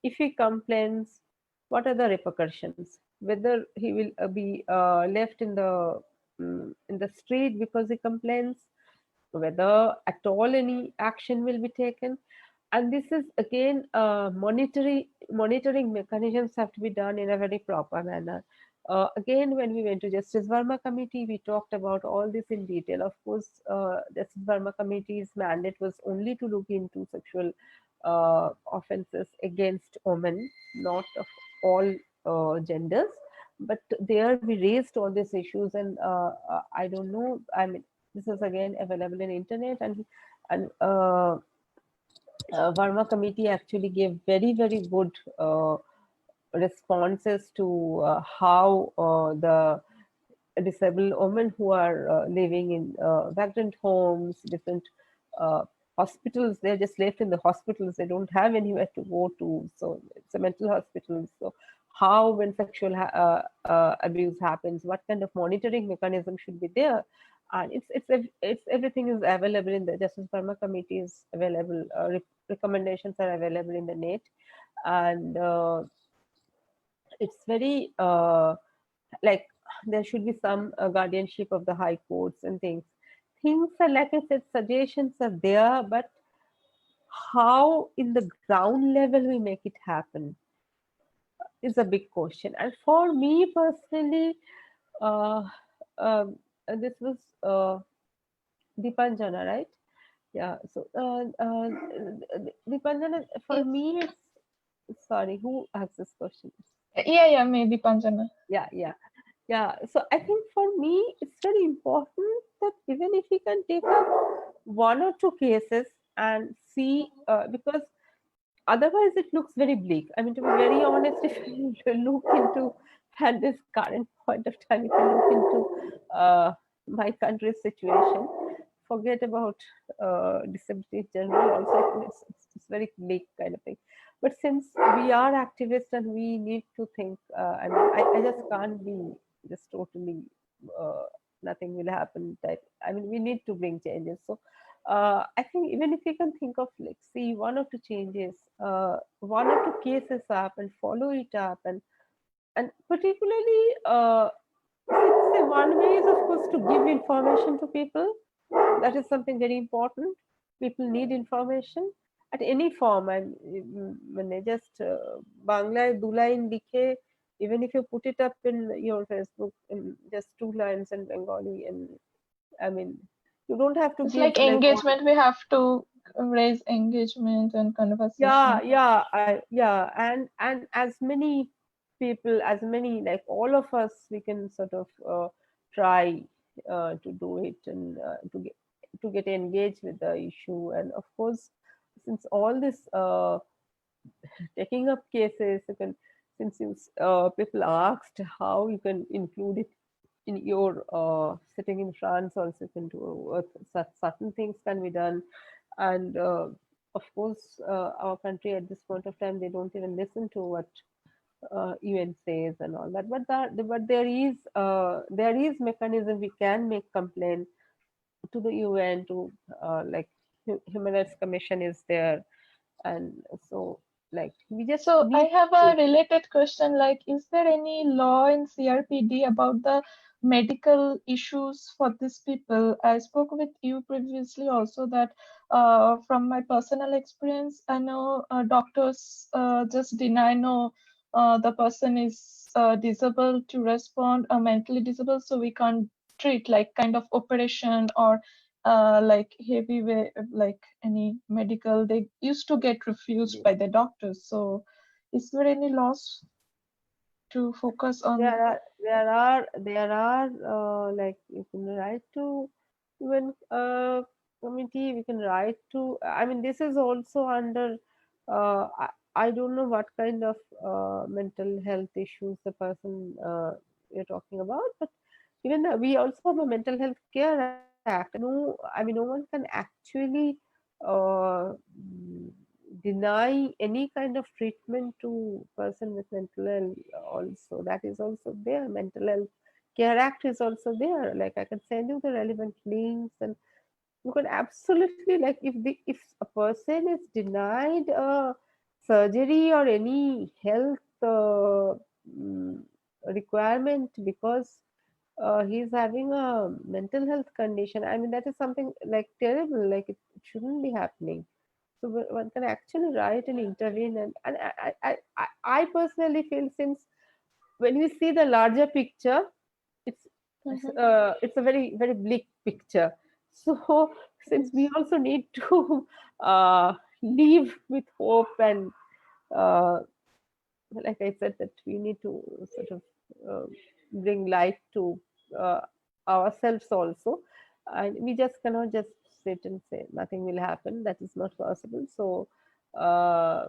he complains, what are the repercussions? Whether he will be left in the street because he complains, whether at all any action will be taken. And this is again, monitoring mechanisms have to be done in a very proper manner. Again, when we went to Justice Verma committee, we talked about all this in detail. Of course, Justice Verma committee's mandate was only to look into sexual offences against women, not of all genders. But there we raised all these issues, and I don't know. I mean, this is again available in internet, and Verma committee actually gave very good responses to how the disabled women who are living in vagrant homes, different hospitals, they're just left in the hospitals. They don't have anywhere to go to. So it's a mental hospital. So how, when sexual abuse happens, what kind of monitoring mechanism should be there? And it's everything is available in the Justice Verma committee is available. Recommendations are available in the net, and it's very like there should be some guardianship of the high courts and things. Things are, like I said, suggestions are there, but how in the ground level we make it happen is a big question. And for me personally, uh, this was Dipanjana, right? Yeah. So Dipanjana, for Yes. me, it's, sorry, who asked this question? Yeah, maybe Panjana. Yeah. So I think for me, it's very important that even if we can take up one or two cases and see, because otherwise it looks very bleak. I mean, to be very honest, if you look into at this current point of time, if you look into my country's situation, forget about disability in general. Also, it's very bleak kind of thing. But since we are activists and we need to think, and I just can't be just totally uh, nothing will happen type. I mean, we need to bring changes. So I think even if we can think of like see one or two changes, one or two cases up and follow it up, and particularly say one way is of course to give information to people. That is something very important. People need information at any form. And when I just Bangla du line likhe, even if you put it up in your Facebook in just 2 lines in Bengali, and I mean, you don't have to It's give like like all. engagement. We have to raise engagement and Yeah, conversation. yeah, and as many people, as many like all of us, we can sort of try to do it and to get engaged with the issue. And of course, since all this taking up cases, you can since you people asked how you can include it in your sitting in France also you can do certain things can be done. And of course our country at this point of time they don't even listen to what UN says and all that, but there is mechanism we can make complaint to the UN to like Human Rights Commission is there, and so like we just So I need have a to. related question, like, is there any law in CRPD about the medical issues for these people? I spoke with you previously also that from my personal experience, I know doctors just deny no, the person is disabled to respond, mentally disabled, so we can't treat like kind of operation or like heavy way, like any medical, they used to get refused by the doctors. So is there any laws to focus on? There are like you can write to even committee. We can write to. I mean, this is also under. I don't know what kind of mental health issues the person you're talking about, but even we also have a mental health care act. No, I mean, no one can actually deny any kind of treatment to person with mental health also. That is also there. Mental health care act is also there. Like I can send you the relevant links, and you can absolutely like if a person is denied surgery or any health requirement because he's having a mental health condition. I mean, that is something like terrible. Like it shouldn't be happening. So one can actually write and intervene. And I personally feel since when we see the larger picture, it's Mhm. it's a very very bleak picture. So since we also need to live with hope and uh, like I said, that we need to sort of bring light to uh, ourselves also. And we just cannot just sit and say nothing will happen. That is not possible. So uh,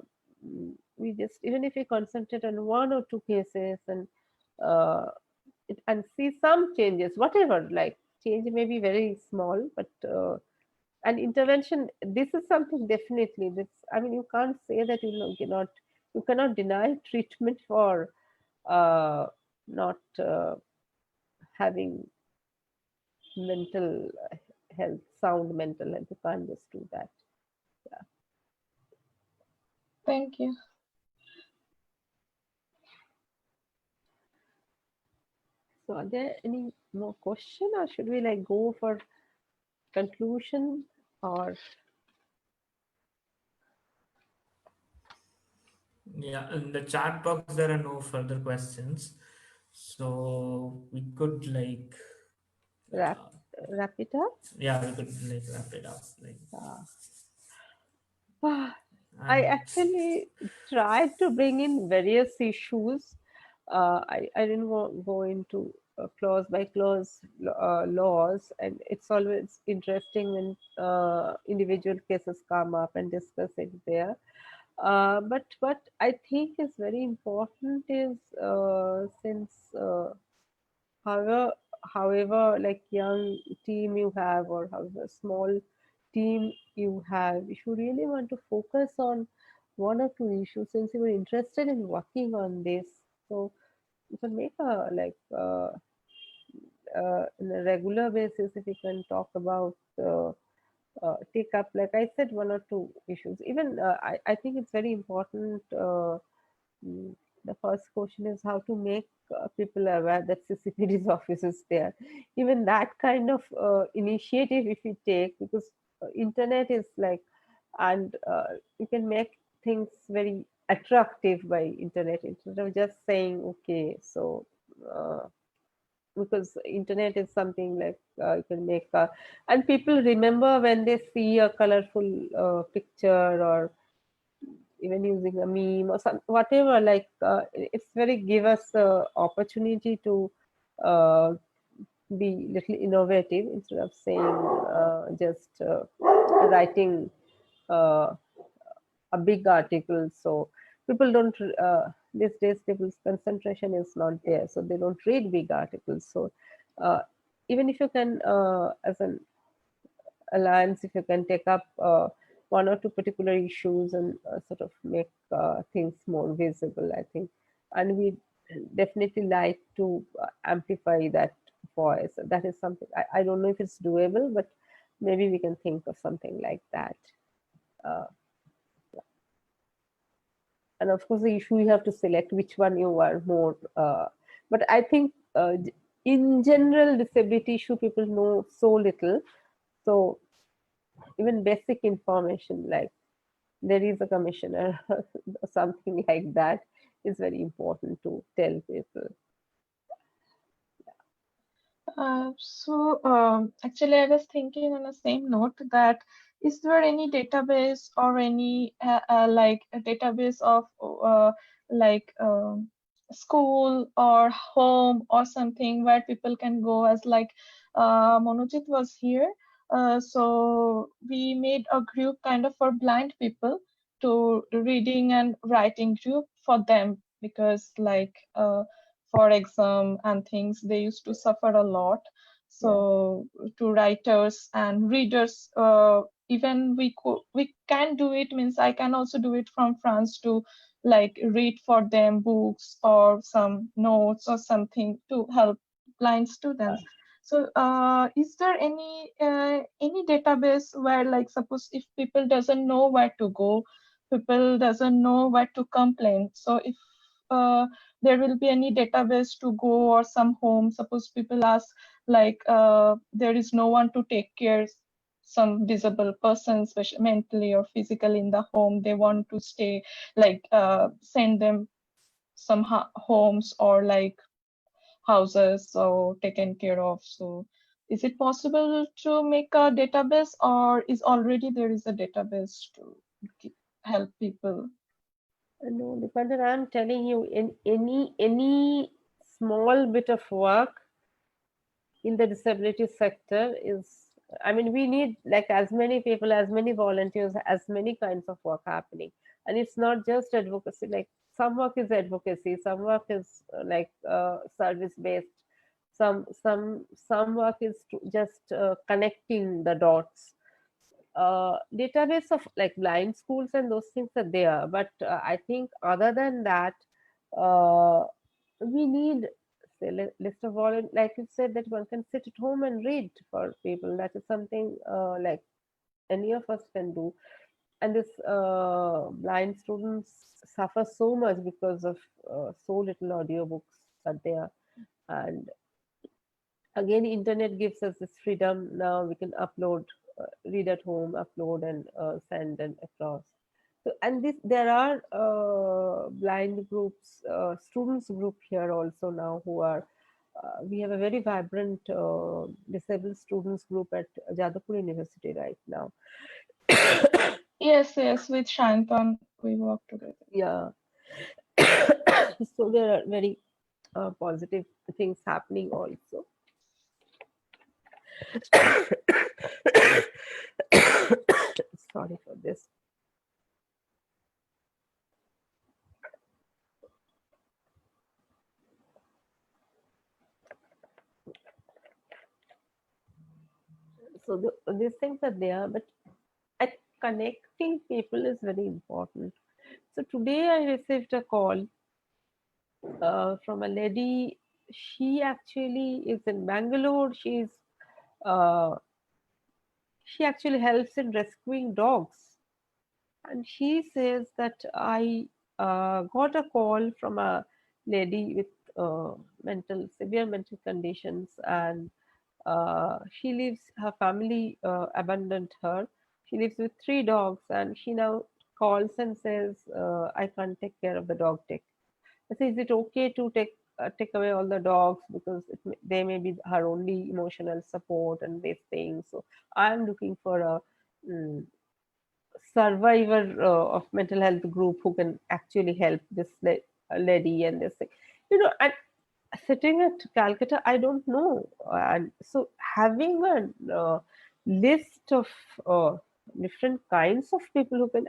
we just, even if we concentrate on one or two cases and uh, and see some changes, whatever, like change may be very small, but and intervention, this is something definitely this, I mean, you can't say that you cannot deny treatment for uh, not having mental health, sound mental health. You can't just do that. Yeah. Thank you. So are there any more question, or should we like go for conclusion? Or Yeah, in the chat box there are no further questions, so we could like wrap uh, wrap it up? yeah, we could like wrap it up like. I And actually tried to bring in various issues. I didn't go into clause by clause laws, and it's always interesting when individual cases come up and discuss it there. But what I think is very important is since however like young team you have, or however small team you have, if you really want to focus on one or two issues, since you were interested in working on this, so you can make a like in a regular basis, if you can talk about take up, like I said, one or two issues. Even I think it's very important. Mm, the first question is how to make people aware that CCPD's office is there. Even that kind of initiative, if you take, because internet is like, and you can make things very attractive by internet instead of just saying, okay, so. Because internet is something like you can make and people remember when they see a colorful picture, or even using a meme or some whatever, like it's very give us opportunity to uh, be little innovative instead of saying just writing uh, a big article. So people don't these days people's concentration is not there, so they don't read big articles. So uh, even if you can as an alliance, if you can take up one or two particular issues and sort of make things more visible, I think, and we definitely like to amplify that voice. That is something I don't know if it's doable, but maybe we can think of something like that. uh, and of course the issue you have to select which one you are more but I think in general disability issue people know so little, so even basic information like there is a commissioner something like that is very important to tell people. Actually, I was thinking on the same note that is there any database or any like a database of like school or home or something where people can go as like Monojit was here. So we made a group kind of for blind people to reading and writing group for them because like for exam and things they used to suffer a lot, Yeah, so to writers and readers even we can do it, means I can also do it from France to like read for them books or some notes or something to help blind students. So is there any database where like suppose if people doesn't know where to go, people doesn't know where to complain, so if uh, there will be any database to go or some home, suppose people ask like there is no one to take care some disabled person, especially mentally or physically in the home, they want to stay like send them some homes or like houses so taken care of. So is it possible to make a database or is already there is a database to help people? no, dependent, I'm telling you, in any small bit of work in the disability sector is, I mean, we need like as many people, as many volunteers, as many kinds of work happening. And it's not just advocacy, like some work is advocacy, some work is like service based, some work is just connecting the dots. Database of like blind schools and those things are there, but I think other than that, uh, we need say list of volunteers, like you said, that one can sit at home and read for people. That is something like any of us can do. And this blind students suffer so much because of so little audiobooks are there. And again, internet gives us this freedom. Now we can upload, read at home, upload and send and across. So, and this there are blind groups, students group here also now who are we have a very vibrant disabled students group at Jadavpur University right now. Yes, with Shantan we work together. Yeah. So there are very positive things happening also. Sorry for this. So these things are there, but connecting people is very important. So today I received a call from a lady. She actually is in Bangalore. Uh, she actually helps in rescuing dogs, and she says that I got a call from a lady with severe mental conditions, and she lives. Her family abandoned her. She lives with 3 dogs, and she now calls and says, "I can't take care of the dog. I say, is it okay to take away all the dogs because they may be her only emotional support and these things. So I'm looking for a mm, survivor of mental health group who can actually help this lady and this thing. And sitting at Calcutta, I don't know. And so having a list of uh, different kinds of people who can,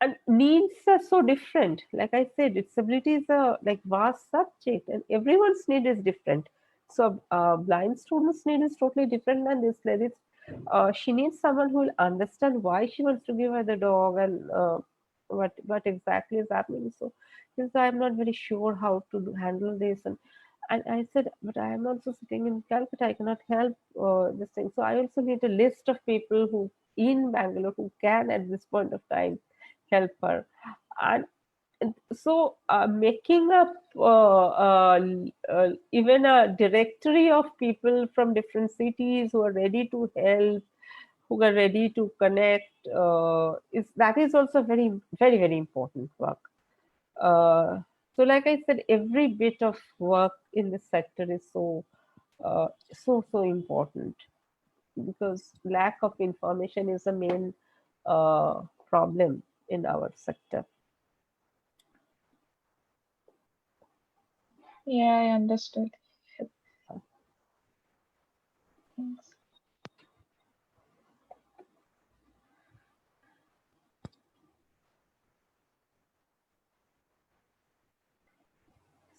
and needs are so different. Like I said, disability is a like vast subject, and everyone's need is different. So blind students' need is totally different than this lady. She needs someone who will understand why she wants to give her the dog and what exactly is happening. So, since I'm not very sure how to handle this, and I said, but I am also sitting in Calcutta. I cannot help this thing. So I also need a list of people who in Bangalore who can at this point of time help her. And so making up even a directory of people from different cities who are ready to help, who are ready to connect, is also very important work. uh, so like I said, every bit of work in this sector is so important, because lack of information is the main problem in our sector. Yeah, I understood. Thanks.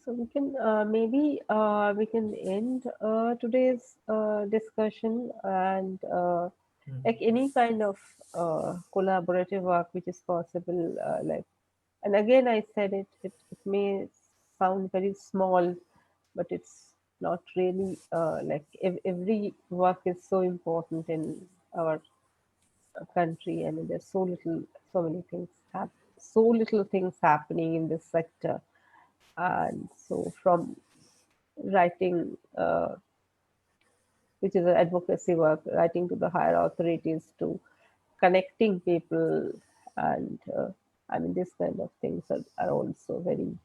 So we can maybe we can end today's discussion, and like any kind of collaborative work which is possible. And again, I said it may sound very small, but it's not really like every work is so important in our country, and there's so many things so little things happening in this sector. And so from writing, which is an advocacy work, writing to the higher authorities, to connecting people, and I mean, this kind of things are also very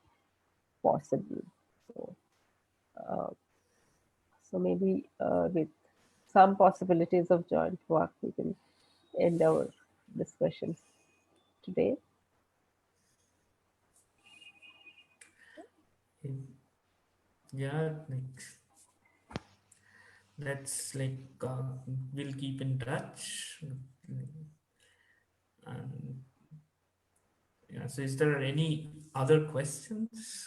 possible. So, uh, so maybe with some possibilities of joint work, we can end our discussions today. Yeah, like let's we'll keep in touch. And yeah, so is there any other questions?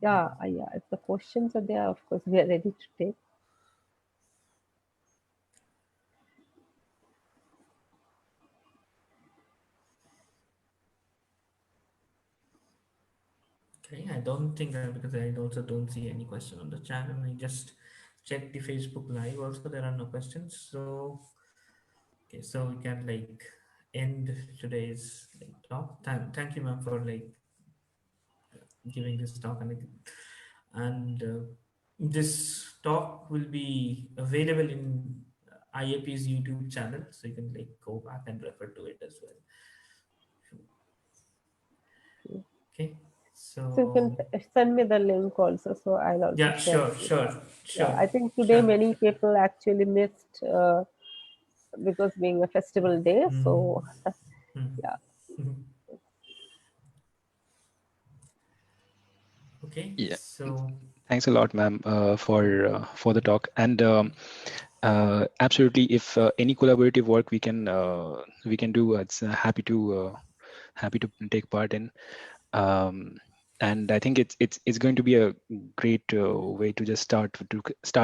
Yeah, if the questions are there, of course, we are ready to take. Okay, I don't think because I also don't see any question on the chat, and I just checked the Facebook Live. Also, there are no questions. So okay, so we can end today's talk. Thank you, ma'am, for giving this talk, and this talk will be available in IAP's YouTube channel, so you can go back and refer to it as well. Okay, So you can so send me the link also, so I'll also yeah, share sure, it with sure, you. Yeah, sure, I think today sure. many people actually missed because being a festival day. Mm, So mm, yeah, mm. Okay, Yeah. so Thanks a lot, ma'am, for the talk. And absolutely, if any collaborative work we can do, it's happy to take part in. Um, And I think it's going to be a great way to just start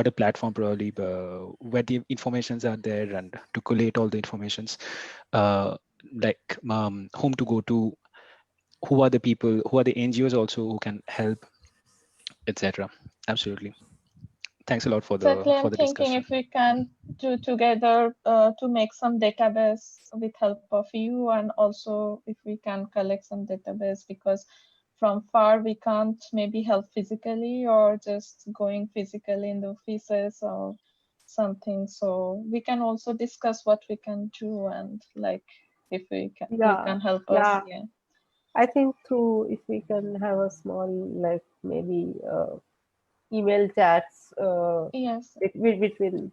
a platform probably where the informations are there and to collate all the informations, like whom to go to, who are the people, who are the NGOs also who can help, etc. Absolutely. Thanks a lot for Exactly, I'm the thinking discussion. if we can do together to make some database with help of you, and also if we can collect some database, because from far we can't maybe help physically or just going physically in the offices or something. So we can also discuss what we can do, and like if we can, you Yeah, can help us. yeah. Yeah. I think through, if we can have a small, like maybe email chats Yes. between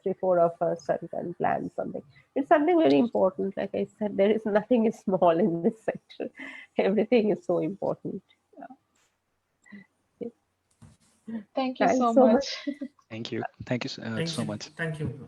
three, four of us, and can plan something. It's something very important. Like I said, there is nothing is small in this sector. Everything is so important. Thank you Thanks so so much. much. Thank you. Thank you so Thank so you. much. Thank you.